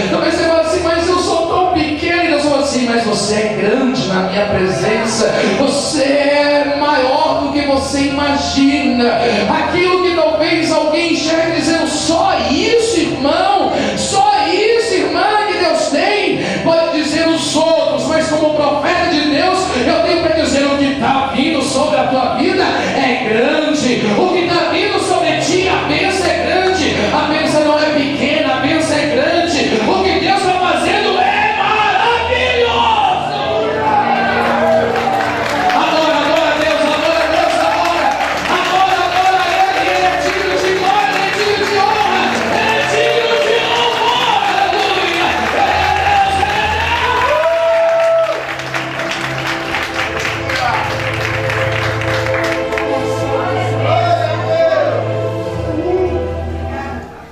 Talvez você fale assim, mas eu sou tão pequeno. E Deus fala assim, mas você é grande na minha presença. Você é maior do que você imagina. Aquilo que talvez alguém enxergue dizendo, só isso, irmão, só isso, irmã, que Deus tem, pode dizer os outros, mas como profeta de Deus, eu tenho para dizer, o que está vindo sobre a tua vida é grande. O que está vindo sobre ti, a bênção é grande. A bênção não é pequena, a bênção é grande. O que Deus está fazendo é maravilhoso. Adora a Deus, adora a Deus, adora Ele. Ele é digno de glória, Ele é digno de honra, Ele é digno de louvor, aleluia.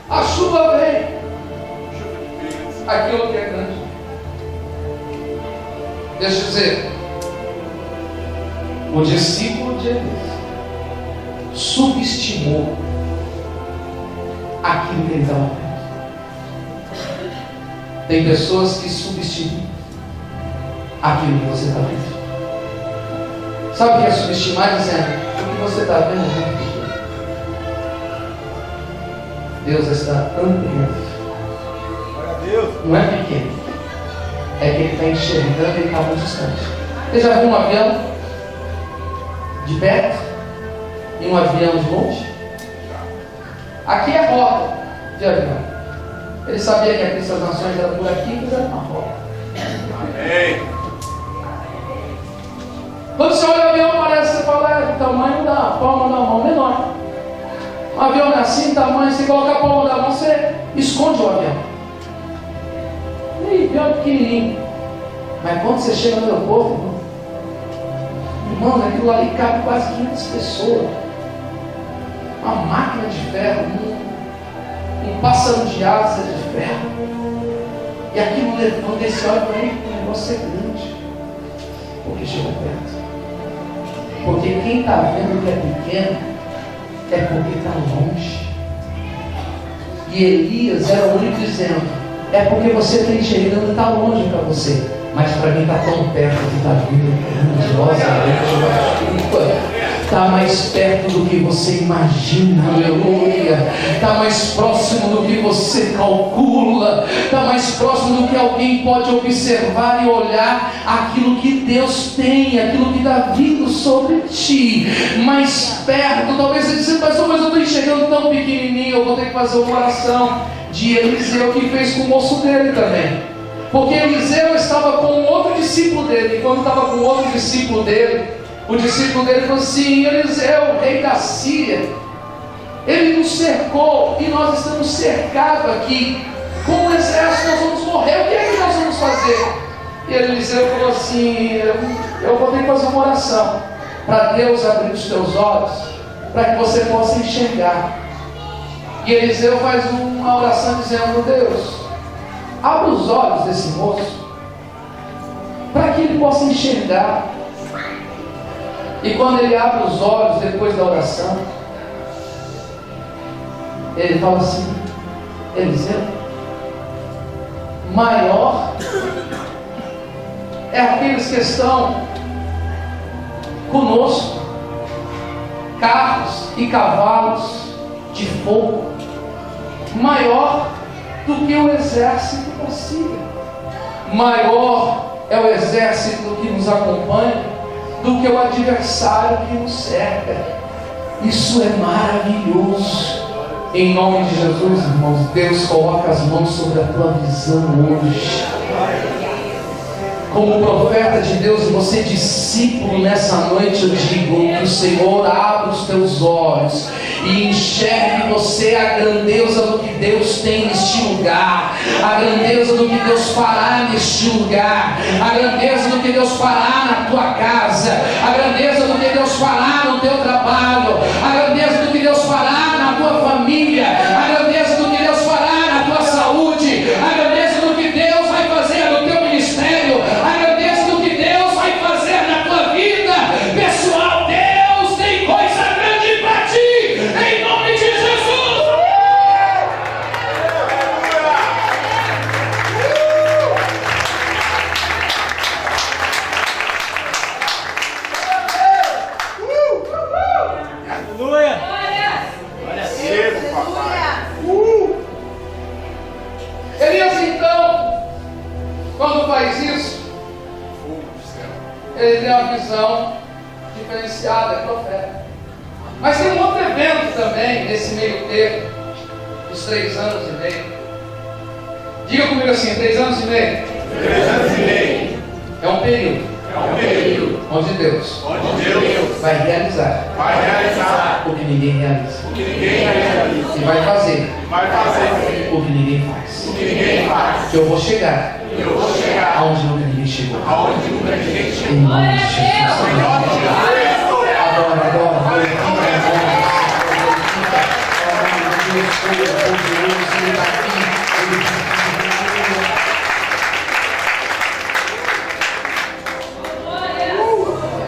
A chuva vem, aquilo que é grande. Deixa eu dizer, o discípulo de Elias subestimou aquilo que ele estava vendo. Tem pessoas que subestimam aquilo que você está vendo. Sabe o que é subestimar? Dizendo, o que você está vendo é muito pequeno. Deus está ampliando. Não é pequeno, é que Ele está enxergando e Ele está muito distante. Você já viu um avião de perto e um avião de longe? Aqui é rota de avião. Ele sabia que aqui essas nações eram por aqui, mas era uma rota. Quando você olha o avião, parece, você fala, é do tamanho da palma da mão, menor. O avião é assim, tamanho, você coloca a palma da mão, você esconde o avião. E avião pequenininho. Mas quando você chega no aeroporto, irmão, aquilo ali cabe quase 500 pessoas. Uma máquina de ferro, um pássaro de asa de ferro. E aquilo levando esse olho para ele, o negócio é grande. Porque chega perto. Porque quem está vendo que é pequeno é porque está longe. E Elias era o único dizendo: é porque você está enxergando, está longe para você, mas para mim está tão perto que está vindo grandiosa, está mais perto do que você imagina, aleluia, está mais próximo do que você calcula, está mais próximo do que alguém pode observar e olhar aquilo que Deus tem, aquilo que está vindo sobre ti, mais perto. Talvez você diga: pastor, mas eu estou enxergando tão pequenininho, eu vou ter que fazer uma oração de Eliseu, que fez com o moço dele também, porque Eliseu estava com outro discípulo dele, e quando estava com outro discípulo dele, o discípulo dele falou assim: Eliseu, rei da Síria, ele nos cercou e nós estamos cercados aqui com o exército, nós vamos morrer, o que é que nós vamos fazer? E Eliseu falou assim: eu vou ter que fazer uma oração para Deus abrir os teus olhos, para que você possa enxergar. E Eliseu faz uma oração dizendo: Deus, abre os olhos desse moço, para que ele possa enxergar. E quando ele abre os olhos depois da oração, ele fala assim: Eliseu, maior é aqueles que estão conosco, carros e cavalos de fogo, maior do que o exército da Síria. Maior é o exército que nos acompanha do que o adversário que nos cerca. Isso é maravilhoso. Em nome de Jesus, irmãos, Deus coloca as mãos sobre a tua visão hoje. Como profeta de Deus, e você discípulo, nessa noite eu digo que o Senhor abra os teus olhos e enxergue você a grandeza do que Deus tem neste lugar, a grandeza do que Deus fará neste lugar, a grandeza do que Deus fará na tua casa, a grandeza do que Deus fará no teu trabalho, a grandeza do que Deus fará na tua família, a grandeza do que Deus fará na tua saúde, a grandeza do que Deus vai fazer no teu ministério, a grandeza do que Deus vai fazer na tua vida pessoal. Deus tem coisa grande para ti, em nome de Jesus. Aleluia! Olha cedo, papai! Elias, então, quando faz isso, ele tem uma visão diferenciada, é profeta. Mas tem um outro evento também, nesse meio tempo, dos 3 anos e meio. Diga comigo assim: 3 anos e meio. 3 anos e meio. É um período. É um período Onde Deus vai realizar o que ninguém realiza. E vai fazer o que ninguém faz. Que eu vou chegar aonde nunca ninguém chegou. Em nome de Jesus. Adora.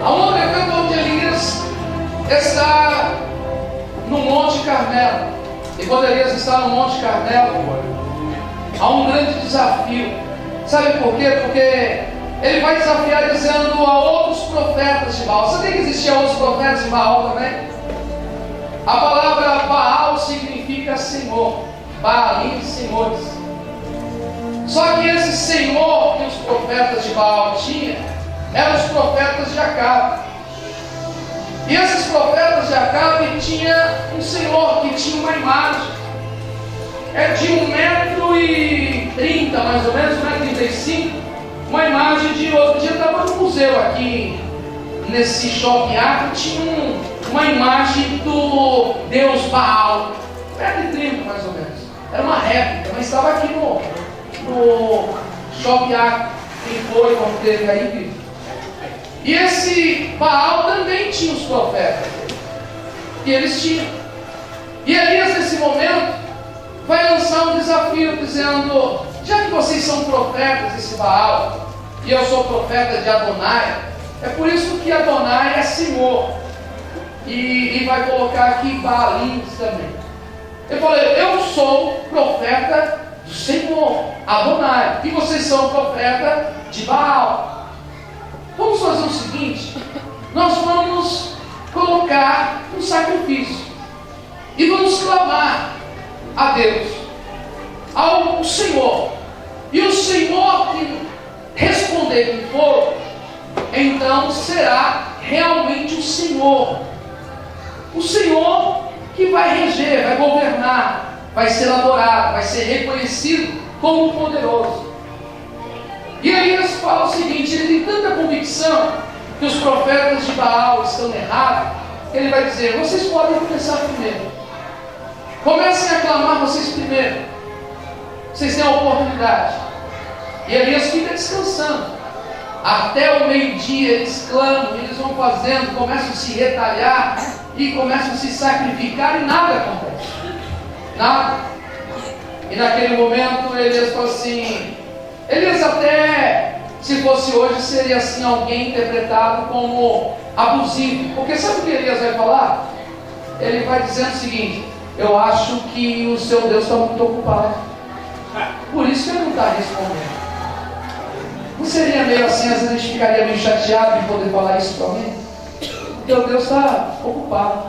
A um outro evento onde Elias está no Monte Carmelo. E quando Elias está no Monte Carmelo, há um grande desafio. Sabe por quê? Porque ele vai desafiar dizendo a outros profetas de Baal. Sabia que existiam outros profetas de Baal também? A palavra Baal significa Senhor. Baalim, senhores. Só que esse Senhor que os profetas de Baal tinham eram os profetas de Acabe. E esses profetas de Acabe tinham um Senhor que tinha uma imagem. É de 1,30 m mais ou menos, 1,35 m. Uma imagem de outro dia. Eu estava no museu aqui, nesse shopping arte, tinha uma imagem do Deus Baal. 1,30 m mais ou menos. Era uma réplica, mas estava aqui no shopping arte. Quem foi, quando teve aí, viu? E esse Baal também tinha os profetas. E eles tinham. E Elias, nesse momento, vai lançar um desafio, dizendo: já que vocês são profetas, esse Baal, e eu sou profeta de Adonai, é por isso que Adonai é Senhor. E vai colocar aqui Baalim também. Ele falou: eu sou profeta do Senhor, Adonai, e vocês são profeta de Baal. Vamos fazer o seguinte: nós vamos colocar um sacrifício e vamos clamar a Deus, ao Senhor, e o Senhor que responder com fogo, então será realmente o Senhor que vai reger, vai governar, vai ser adorado, vai ser reconhecido como poderoso. E Elias fala o seguinte: ele tem tanta convicção que os profetas de Baal estão errados, que ele vai dizer: vocês podem começar primeiro, comecem a clamar vocês primeiro, vocês têm a oportunidade. E Elias fica descansando. Até o meio-dia eles clamam, eles vão fazendo, começam a se retalhar e começam a se sacrificar, e nada acontece. Nada. E naquele momento Elias falou assim, Elias até, se fosse hoje, seria assim alguém interpretado como abusivo. Porque sabe o que Elias vai falar? Ele vai dizendo o seguinte: eu acho que o seu Deus está muito ocupado, por isso que ele não está respondendo. Não seria meio assim, às vezes a gente ficaria meio chateado de poder falar isso para alguém? Porque o Deus está ocupado.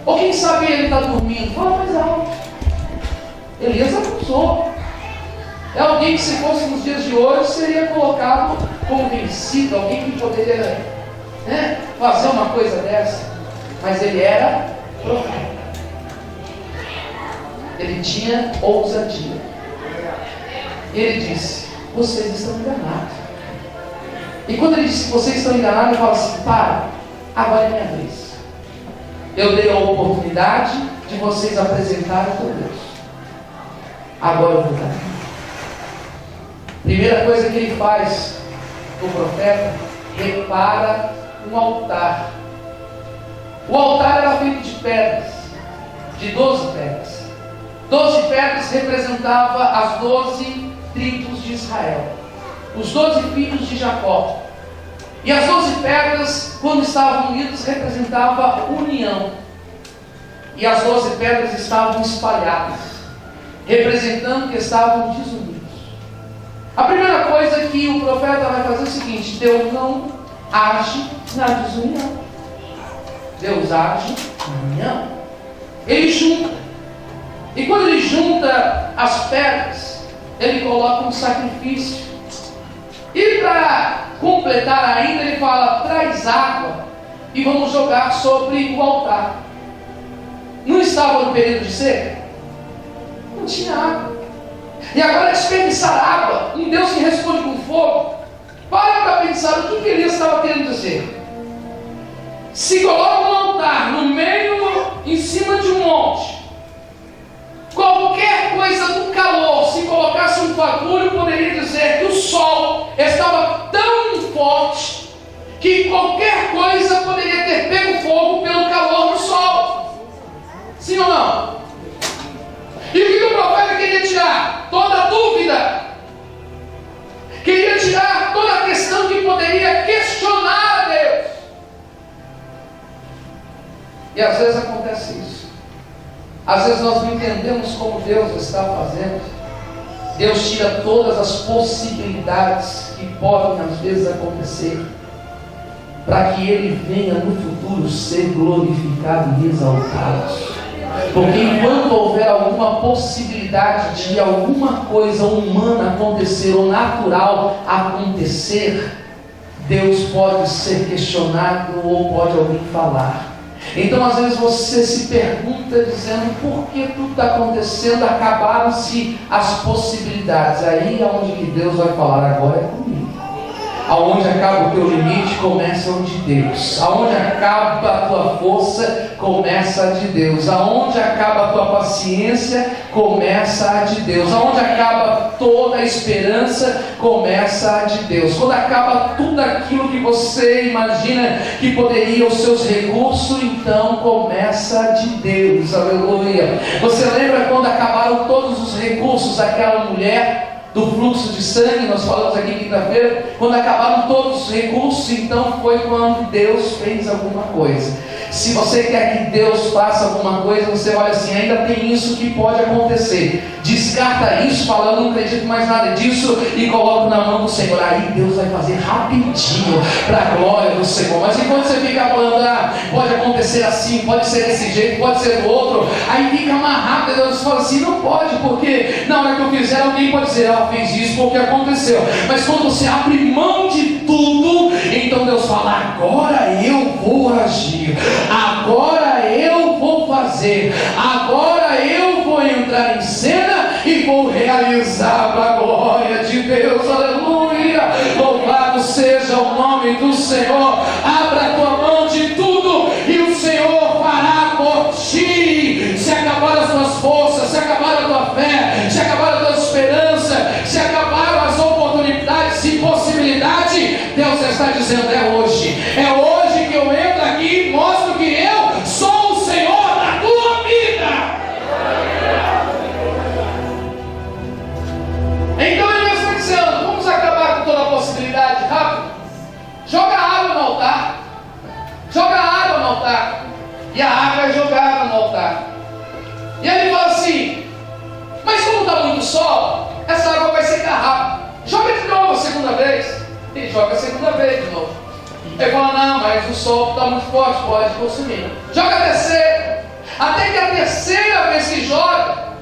Ou quem sabe ele está dormindo? Fala mais alto. Elias acusou. É alguém que, se fosse nos dias de hoje, seria colocado como vencido, alguém que poderia fazer uma coisa dessa. Mas ele era profeta. Ele tinha ousadia. E ele disse: vocês estão enganados. E quando ele disse: vocês estão enganados, ele fala assim: para, agora é minha vez. Eu dei a oportunidade de vocês apresentarem o teu Deus. Agora eu vou dar. Primeira coisa que ele faz, o profeta, repara um altar. O altar era feito de pedras, de 12 pedras. 12 pedras representavam as 12 tribos de Israel, os 12 filhos de Jacó. E as 12 pedras, quando estavam unidas, representavam união. E as 12 pedras estavam espalhadas, representando que estavam desunidos. A primeira coisa que o profeta vai fazer é o seguinte: Deus não age na desunião, Deus age na união. Ele junta. E quando ele junta as pedras, ele coloca um sacrifício. E para completar ainda, ele fala: traz água e vamos jogar sobre o altar. Não estava no período de seca? Não tinha água. E agora desperdiçar água, um Deus que responde com fogo. Para pensar o que Elias estava querendo dizer. Se coloca um altar no meio, em cima de um monte, qualquer coisa do calor, se colocasse um fagulho, poderia dizer que o sol estava tão forte que qualquer coisa poderia ter pego fogo pelo calor do sol. Sim ou não? E o que o profeta queria tirar? Toda dúvida. Queria tirar toda a questão que poderia questionar a Deus. E às vezes acontece isso. Às vezes nós não entendemos como Deus está fazendo. Deus tira todas as possibilidades que podem às vezes acontecer, para que Ele venha no futuro ser glorificado e exaltado. Porque enquanto houver alguma possibilidade de alguma coisa humana acontecer ou natural acontecer, Deus pode ser questionado ou pode alguém falar. Então às vezes você se pergunta dizendo: por que tudo está acontecendo? Acabaram-se as possibilidades. Aí é onde que Deus vai falar: agora é comigo. Aonde acaba o teu limite, começa o de Deus. Aonde acaba a tua força, começa a de Deus. Aonde acaba a tua paciência, começa a de Deus. Aonde acaba toda a esperança, começa a de Deus. Quando acaba tudo aquilo que você imagina que poderia, os seus recursos, então começa a de Deus. Aleluia. Você lembra quando acabaram todos os recursos daquela mulher do fluxo de sangue? Nós falamos aqui quinta-feira. Quando acabaram todos os recursos, então foi quando Deus fez alguma coisa. Se você quer que Deus faça alguma coisa, você olha assim, ainda tem isso que pode acontecer. Descarta isso, fala, eu não acredito mais nada disso, e coloca na mão do Senhor. Aí Deus vai fazer rapidinho, para a glória do Senhor. Mas enquanto você fica falando, pode acontecer assim, pode ser desse jeito, pode ser do outro, aí fica amarrado. Deus fala assim, não pode, porque na hora que eu fizer, alguém pode dizer, fez isso porque aconteceu. Mas quando você abre mão de tudo, então Deus fala, agora eu vou agir, agora eu vou fazer, agora eu vou entrar em cena e vou realizar para a glória de Deus. Aleluia, louvado seja o nome do Senhor. Abra a tua mão de tudo e o Senhor fará por ti. Se acabar as tuas forças, se acabar a tua fé, se acabar a tua esperança, se acabaram as oportunidades e possibilidade, Deus está dizendo, é hoje que eu entro aqui e mostro que eu sou o Senhor da tua vida. Então ele está dizendo, vamos acabar com toda a possibilidade rápido. Joga água no altar. Joga água no altar. E a água é jogada no altar. E ele fala assim, mas como está muito sol, essa água vai secar rápido. Joga de novo a segunda vez. E joga a segunda vez de novo. Ele fala, não, mas o sol está muito forte, pode consumir. Joga a terceira. Até que a terceira vez que joga,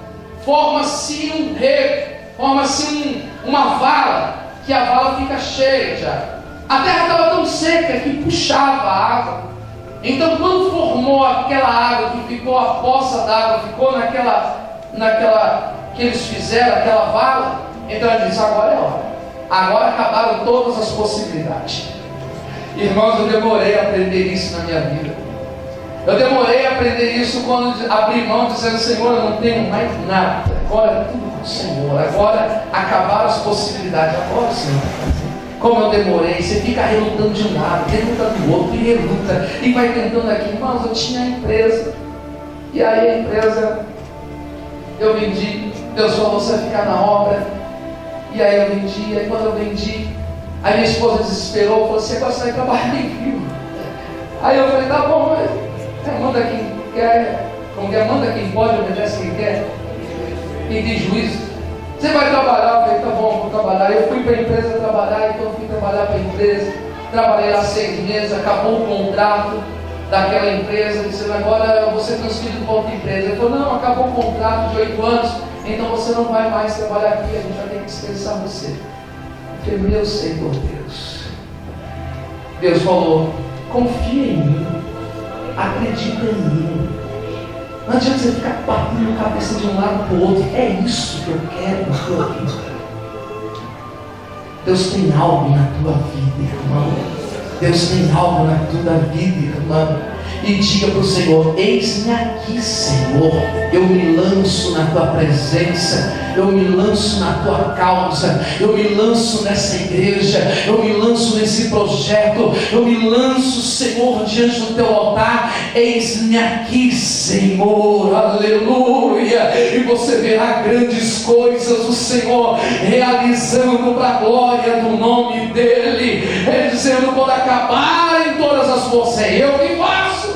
forma-se um rego, forma-se uma vala, que a vala fica cheia já. A terra estava tão seca que puxava a água. Então quando formou aquela água, que ficou a poça d'água, ficou naquela que eles fizeram, aquela vala, então ele disse, agora é hora. Agora acabaram todas as possibilidades. Irmãos, eu demorei a aprender isso na minha vida. Eu demorei a aprender isso quando abri mão dizendo, Senhor, eu não tenho mais nada. Agora é tudo com o Senhor. Agora acabaram as possibilidades. Agora o Senhor vai fazer. Como eu demorei, você fica relutando de um lado, reluta do outro, e reluta, e vai tentando aqui. Irmãos, eu tinha a empresa. E aí a empresa, eu vendi. Deus falou, você vai ficar na obra. E aí eu vendi. E aí quando eu vendi, aí minha esposa desesperou, falou assim, agora você vai trabalhar em Rio. Aí eu falei, tá bom, mas manda quem quer, manda quem pode, obedece quem quer, quem tem juízo. Você vai trabalhar? Eu falei, tá bom, vou trabalhar. Eu fui para a empresa trabalhar, então eu fui trabalhar para a empresa, trabalhei lá 6 meses, acabou o contrato daquela empresa, dizendo, agora você transferido para outra empresa. Ele falou, não, acabou o contrato de 8 anos, então você não vai mais trabalhar aqui, a gente vai ter que dispensar você. Porque meu Senhor Deus falou, confia em mim, acredita em mim. Não adianta você ficar batendo a cabeça de um lado para o outro. É isso que eu quero na tua vida. Deus tem algo na tua vida, irmão. Deus tem algo na tua vida, irmão. E diga para o Senhor, eis-me aqui, Senhor. Eu me lanço na tua presença, eu me lanço na tua causa, eu me lanço nessa igreja, eu me lanço nesse projeto, eu me lanço, Senhor, diante do teu altar. Eis-me aqui, Senhor, aleluia. E você verá grandes coisas o Senhor realizando para a glória do nome dele. Ele dizendo, quando acabarem todas as forças, é eu que faço.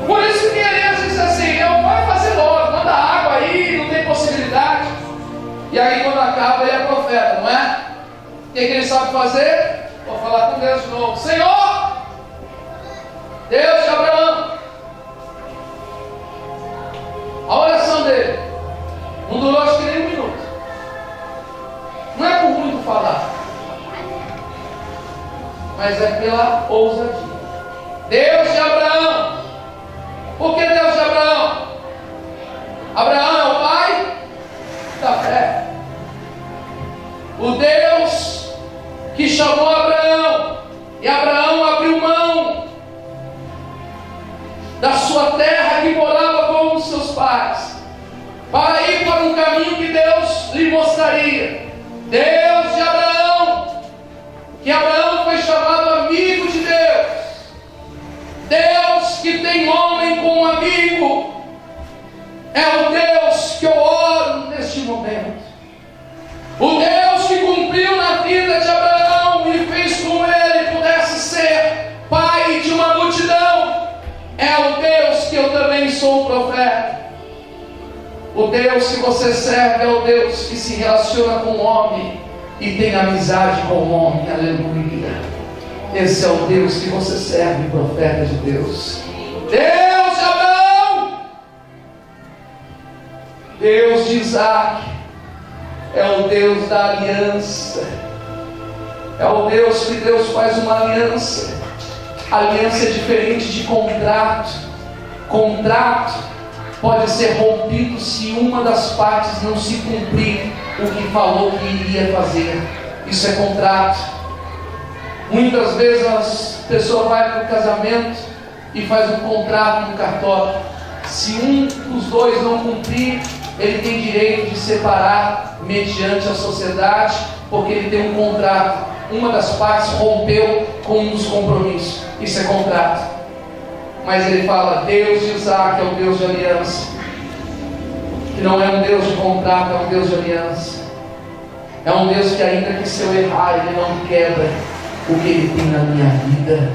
Por isso que ele diz assim, vai fazer logo, manda água aí, não tem possibilidade. E aí quando acaba ele é profeta, não é? O que ele sabe fazer? Vou falar com Deus de novo. Senhor, Deus de Abraão. A oração dele não durou acho que nem 1 minuto. Não é por muito falar, mas é pela ousadia. Deus de Abraão. Por que Deus de Abraão? Abraão é o pai da fé. O Deus que chamou Abraão, e Abraão abriu mão da sua terra que morava com os seus pais, para ir para um caminho que Deus lhe mostraria. Deus de Abraão, que Abraão foi chamado amigo de Deus. Deus que tem homem como amigo, é o Deus que eu oro neste momento. O Deus que cumpriu na vida de Abraão e fez com ele pudesse ser pai de uma multidão. que eu também sou profeta. O Deus que você serve é o Deus que se relaciona com o homem e tem amizade com o homem. Aleluia. Esse é o Deus que você serve, profeta de Deus. Deus de Abraão, Deus de Isaac, é o Deus da aliança. É o Deus que Deus faz uma aliança. Aliança é diferente de contrato. Contrato pode ser rompido se uma das partes não se cumprir o que falou que iria fazer. Isso é contrato. Muitas vezes as pessoas vão para o casamento e faz um contrato no cartório. Se um dos dois não cumprir, ele tem direito de separar mediante a sociedade, porque ele tem um contrato. Uma das partes rompeu com um dos compromissos. Isso é contrato. Mas ele fala, Deus de Isaac é o Deus de aliança. Que não é um Deus de contrato, é um Deus de aliança. É um Deus que ainda que se eu errar, Ele não quebra o que Ele tem na minha vida.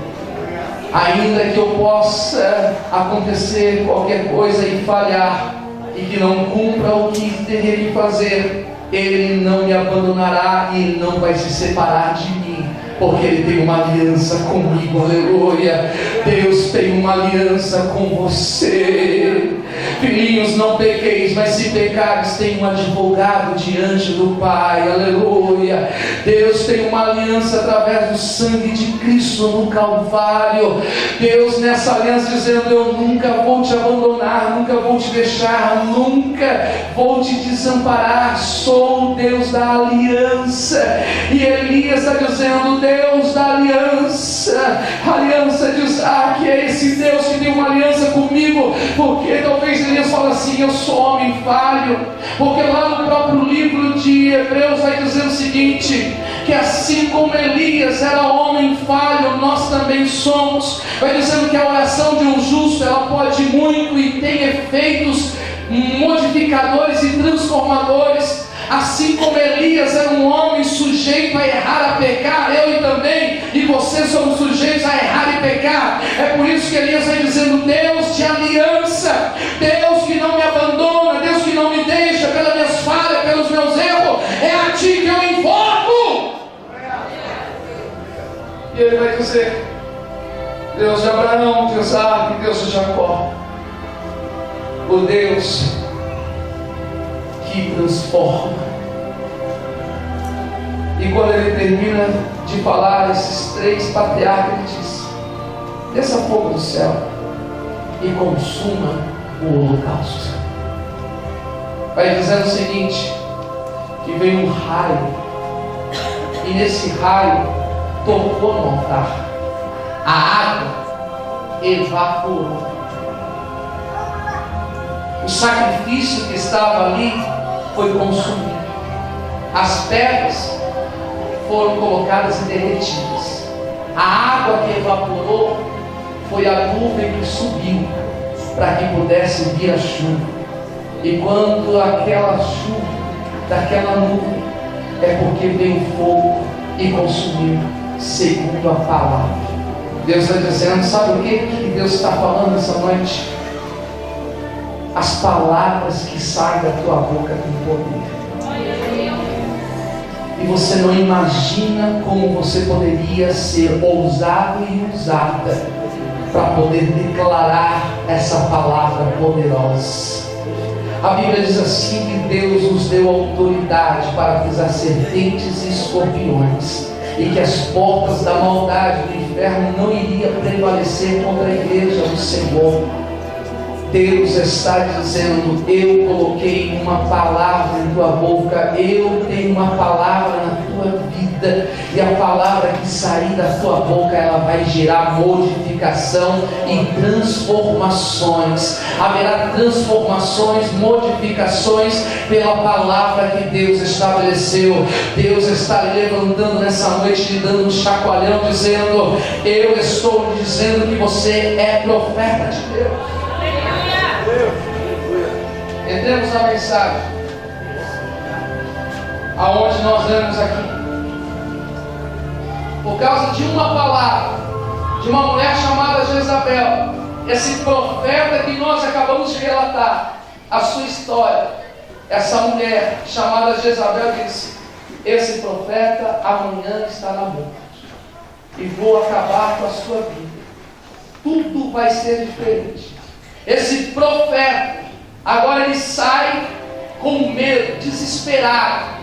Ainda que eu possa acontecer qualquer coisa e falhar, e que não cumpra o que teria que fazer, Ele não me abandonará e Ele não vai se separar de mim, porque Ele tem uma aliança comigo. Aleluia. Deus tem uma aliança com você. Filhinhos, não pequeis, mas se pecares, tem um advogado diante do Pai. Aleluia. Deus tem uma aliança através do sangue de Cristo no Calvário. Deus nessa aliança dizendo, eu nunca vou te abandonar, nunca vou te deixar, nunca vou te desamparar. Sou o Deus da aliança. E Elias está dizendo, Deus da aliança, aliança de Isaac, é esse Deus que tem uma aliança comigo. Porque talvez Elias fale assim, eu sou homem falho, porque lá no próprio livro de Hebreus vai dizer o seguinte, que assim como Elias era homem falho, nós também somos. Vai dizendo que a oração de um justo, ela pode muito e tem efeitos modificadores e transformadores. Assim como Elias era um homem sujeito a errar, a pecar, eu e também, e você somos sujeitos a errar e pecar. É por isso que Elias vai dizendo, Deus de aliança, Deus que não me abandona, Deus que não me deixa pelas minhas falhas, pelos meus erros, é a Ti que eu invoco. E ele vai dizer, Deus de Abraão, de Isaac, Deus de Jacó, o Deus que transforma. E quando ele termina de falar esses três patriarcas, ele diz, desça fogo do céu e consuma o holocausto. Vai dizendo o seguinte, que veio um raio, e nesse raio tocou no altar, a água evaporou, o sacrifício que estava ali foi consumido, as pedras foram colocadas e derretidas, a água que evaporou foi a nuvem que subiu para que pudesse vir a chuva. E quando aquela chuva daquela nuvem, é porque veio fogo e consumiu, segundo a palavra. Deus está dizendo, sabe o que Deus está falando essa noite? As palavras que saem da tua boca têm poder. E você não imagina como você poderia ser ousado e usada para poder declarar essa palavra poderosa. A Bíblia diz assim, que Deus nos deu autoridade para pisar serpentes e escorpiões, e que as portas da maldade do inferno não iriam prevalecer contra a igreja do Senhor. Deus está dizendo, eu coloquei uma palavra em tua boca, eu tenho uma palavra na tua vida, e a palavra que sair da tua boca, ela vai gerar modificação e transformações. Haverá transformações, modificações pela palavra que Deus estabeleceu. Deus está levantando nessa noite, lhe dando um chacoalhão, dizendo, eu estou dizendo que você é profeta de Deus. Entremos na mensagem, aonde nós vemos aqui, por causa de uma palavra, de uma mulher chamada Jezabel, esse profeta que nós acabamos de relatar, a sua história, essa mulher chamada Jezabel disse: esse profeta amanhã está na morte, e vou acabar com a sua vida, tudo vai ser diferente. Esse profeta, agora ele sai com medo, desesperado,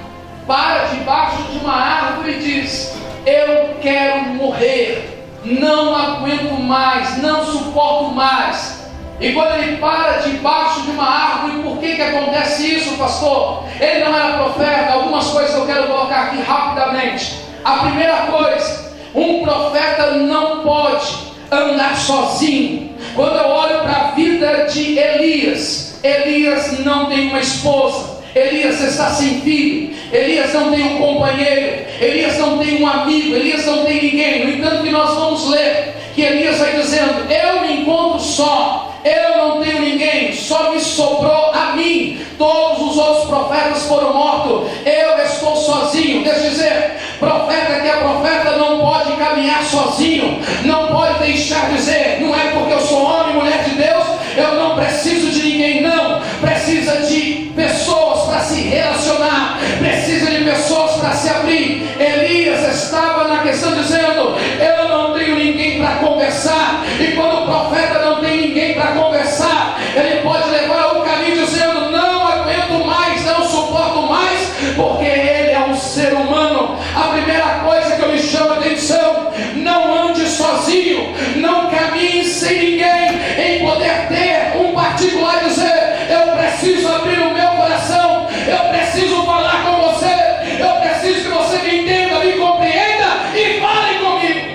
para debaixo de uma árvore e diz: eu quero morrer, não aguento mais, não suporto mais. E quando ele para debaixo de uma árvore, por que acontece isso, pastor? Ele não era profeta. Algumas coisas eu quero colocar aqui rapidamente. A primeira coisa, um profeta não pode andar sozinho. Quando eu olho para a vida de Elias, Elias não tem uma esposa, Elias está sem filho, Elias não tem um companheiro, Elias não tem um amigo, Elias não tem ninguém. No entanto, que nós vamos ler que Elias vai dizendo: eu me encontro só, eu não tenho ninguém, só me sobrou a mim, todos os outros profetas foram mortos, eu estou sozinho. Deixa eu dizer, profeta que é profeta não pode caminhar sozinho, não pode deixar de dizer: não é porque eu sou homem, mulher de Deus, eu não preciso de ninguém. Não, precisa de pessoas para se relacionar, precisa de pessoas para se abrir. Elias estava na questão dizendo: eu não tenho ninguém para conversar. E quando o profeta não tem ninguém para conversar, ele pode levar o caminho dizendo: não aguento mais, não suporto mais, porque ele é um ser humano. A primeira coisa que eu me chamo a atenção: não ande sozinho, não caminhe sem ninguém, em poder ter um particular dizer: eu preciso abrir o meu coração, eu preciso falar com você, eu preciso que você me entenda, me compreenda e fale comigo.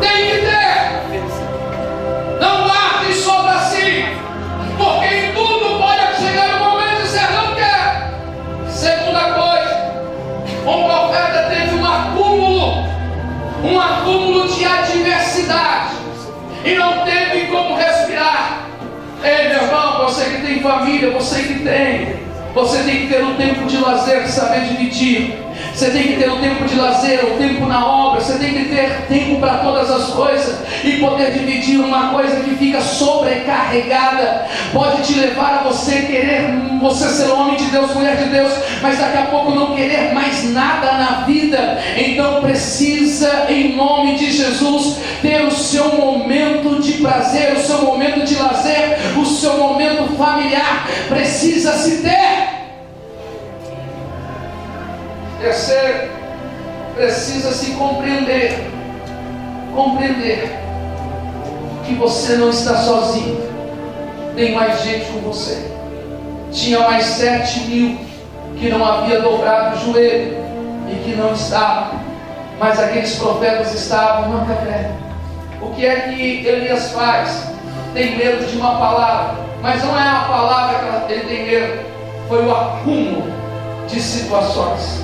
Tem que ter. Não guarde só para si, porque em tudo pode chegar no momento de dizer: não quero. Segunda coisa, um profeta teve um acúmulo de adversidade e não teve como respirar. Ei, meu irmão, você que tem família, você tem que ter um tempo de lazer, saber dividir. Você tem que ter um tempo de lazer, um tempo na obra. Você tem que ter tempo para todas as coisas e poder dividir. Uma coisa que fica sobrecarregada pode te levar a você querer, você ser homem de Deus, mulher de Deus, mas daqui a pouco não querer mais nada na vida. Então precisa, em nome de Jesus, ter o seu momento de prazer, o seu momento de lazer, o seu momento familiar. Precisa se ter. Terceiro, precisa se compreender que você não está sozinho, tem mais gente com você. Tinha mais 7.000 que não havia dobrado o joelho e que não estavam, mas aqueles profetas estavam na caverna. O que é que Elias faz? Tem medo de uma palavra, mas não é a palavra que ele tem medo, foi o acúmulo de situações.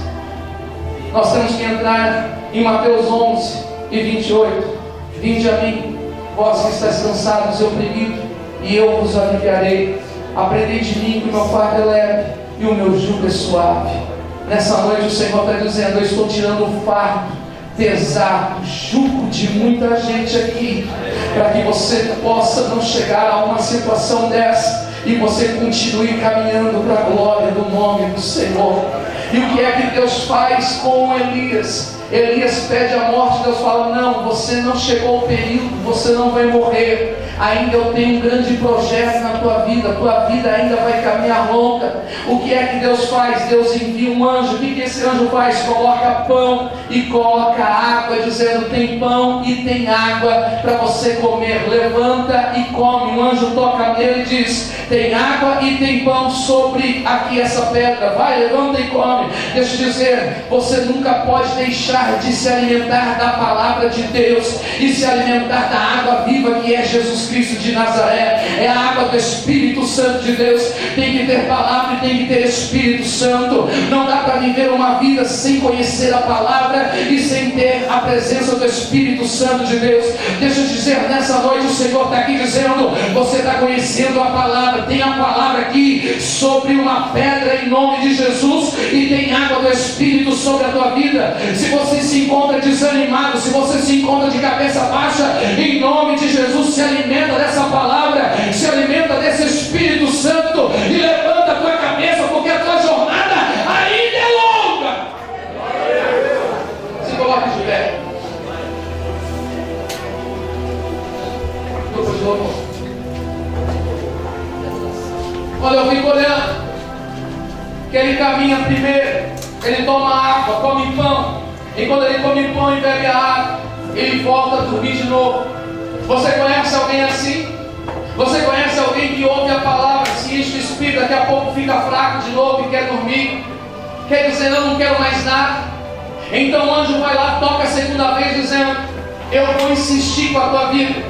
Nós temos que entrar em Mateus 11 e 28. Vinde a mim, vós que estáis cansados e oprimidos, e eu vos aliviarei. Aprendei de mim que o meu fardo é leve e o meu jugo é suave. Nessa noite o Senhor está dizendo: eu estou tirando o fardo pesado, jugo de muita gente aqui, para que você possa não chegar a uma situação dessa e você continue caminhando para a glória do nome do Senhor. E o que é que Deus faz com Elias? Elias pede a morte. Deus fala: não, você não chegou ao período, você não vai morrer. Ainda eu tenho um grande projeto na tua vida ainda vai caminhar longa. O que é que Deus faz? Deus envia um anjo. O que esse anjo faz? Coloca pão e coloca água, dizendo: tem pão e tem água para você comer, levanta e come. Um anjo toca nele e diz: tem água e tem pão sobre aqui essa pedra, vai, levanta e come. Deixa eu dizer, você nunca pode deixar de se alimentar da palavra de Deus e se alimentar da água viva que é Jesus Cristo de Nazaré. É a água do Espírito Santo de Deus. Tem que ter palavra e tem que ter Espírito Santo. Não dá para viver uma vida sem conhecer a palavra e sem ter a presença do Espírito Santo de Deus. Deixa eu dizer, nessa noite o Senhor está aqui dizendo: você está conhecendo a palavra. Tem a palavra aqui sobre uma pedra em nome de Jesus, e tem água do Espírito sobre a tua vida. Se você você se encontra desanimado, se você se encontra de cabeça baixa, em nome de Jesus, se alimenta dessa palavra, se alimenta desse Espírito Santo e levanta a tua cabeça, porque a tua jornada ainda é longa. Se coloque de pé. Grupo de louvor. Olha, eu fico olhando que ele caminha primeiro, ele toma água, come pão, e quando ele come pão e bebe a água, ele volta a dormir de novo. Você conhece alguém assim? Você conhece alguém que ouve a palavra, se enche de espírito, daqui a pouco fica fraco de novo e quer dormir? Quer dizer, eu não quero mais nada. Então o anjo vai lá, toca a segunda vez, dizendo: eu vou insistir com a tua vida.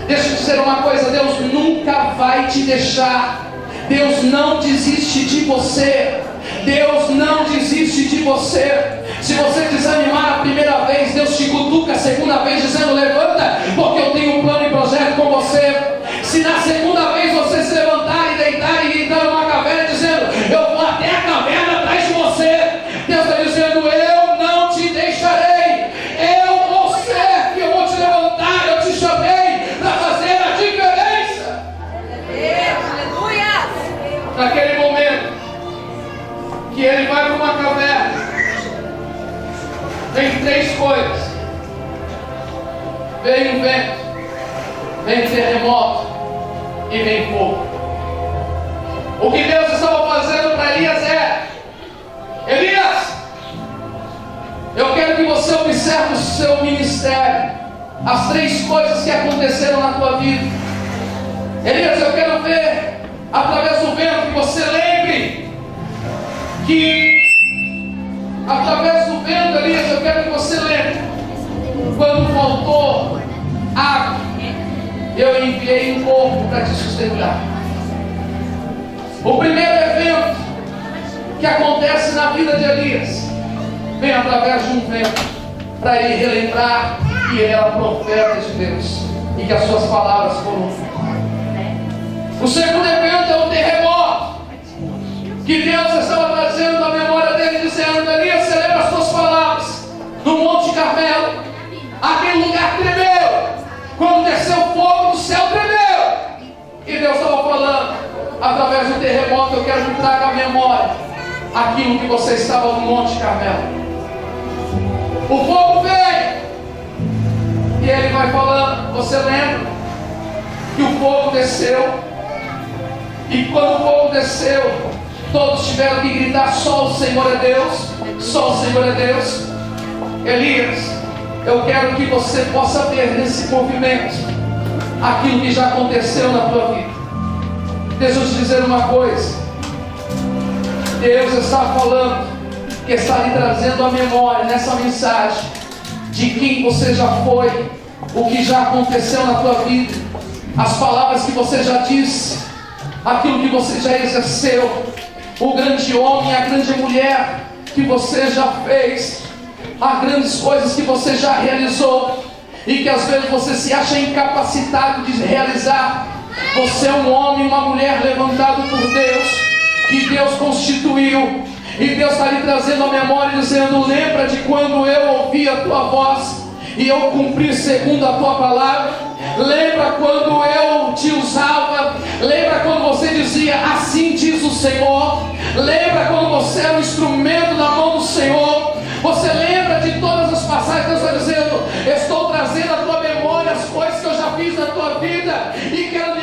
Deixa eu dizer uma coisa, Deus nunca vai te deixar. Deus não desiste de você. Deus não desiste de você. Se você desanimar a primeira vez, Deus te cutuca a segunda vez, dizendo: levanta, porque eu tenho um plano e projeto com você. Se na segunda vez você se levantar e deitar e entrar numa caverna, dizendo: eu vou até a caverna atrás de você, Deus está dizendo: eu não te deixarei. Eu vou ser, que eu vou te levantar. Eu te chamei para fazer a diferença. Aleluia! Naquele momento que ele vai para uma caverna, vem três coisas: vem o vento, vem terremoto e vem fogo. O que Deus estava fazendo para Elias é: Elias, eu quero que você observe o seu ministério, as três coisas que aconteceram na tua vida. Elias, eu quero ver através do vento, que você lembre que através do vento, Elias, eu quero que você lembre, quando faltou água, eu enviei um corpo para te sustentar. O primeiro evento que acontece na vida de Elias vem através de um vento, para ele relembrar que ele era profeta de Deus e que as suas palavras foram. O segundo evento é o terremoto, que Deus estava trazendo na memória dele, dizendo: Elias, você lembra as suas palavras no Monte Carmelo? Aquele lugar tremeu, quando desceu fogo do céu tremeu. E Deus estava falando: através do terremoto eu quero que traga à memória aquilo que você estava no Monte Carmelo. O fogo veio, e ele vai falando: você lembra que o fogo desceu? E quando o fogo desceu, todos tiveram que gritar: só o Senhor é Deus, só o Senhor é Deus. Elias, eu quero que você possa ver nesse movimento aquilo que já aconteceu na tua vida. Deixa eu te dizer uma coisa: Deus está falando, que está lhe trazendo a memória nessa mensagem de quem você já foi, o que já aconteceu na tua vida, as palavras que você já disse, aquilo que você já exerceu, o grande homem, a grande mulher que você já fez, as grandes coisas que você já realizou e que às vezes você se acha incapacitado de realizar. Você é um homem, uma mulher levantado por Deus, que Deus constituiu, e Deus está lhe trazendo a memória, dizendo: lembra de quando eu ouvi a tua voz e eu cumpri segundo a tua palavra? Lembra quando eu te usava? Lembra quando você dizia: assim diz o Senhor? Lembra quando você era um instrumento na mão do Senhor? Você lembra de todas as passagens? Deus está dizendo: estou trazendo à tua memória as coisas que eu já fiz na tua vida, e quero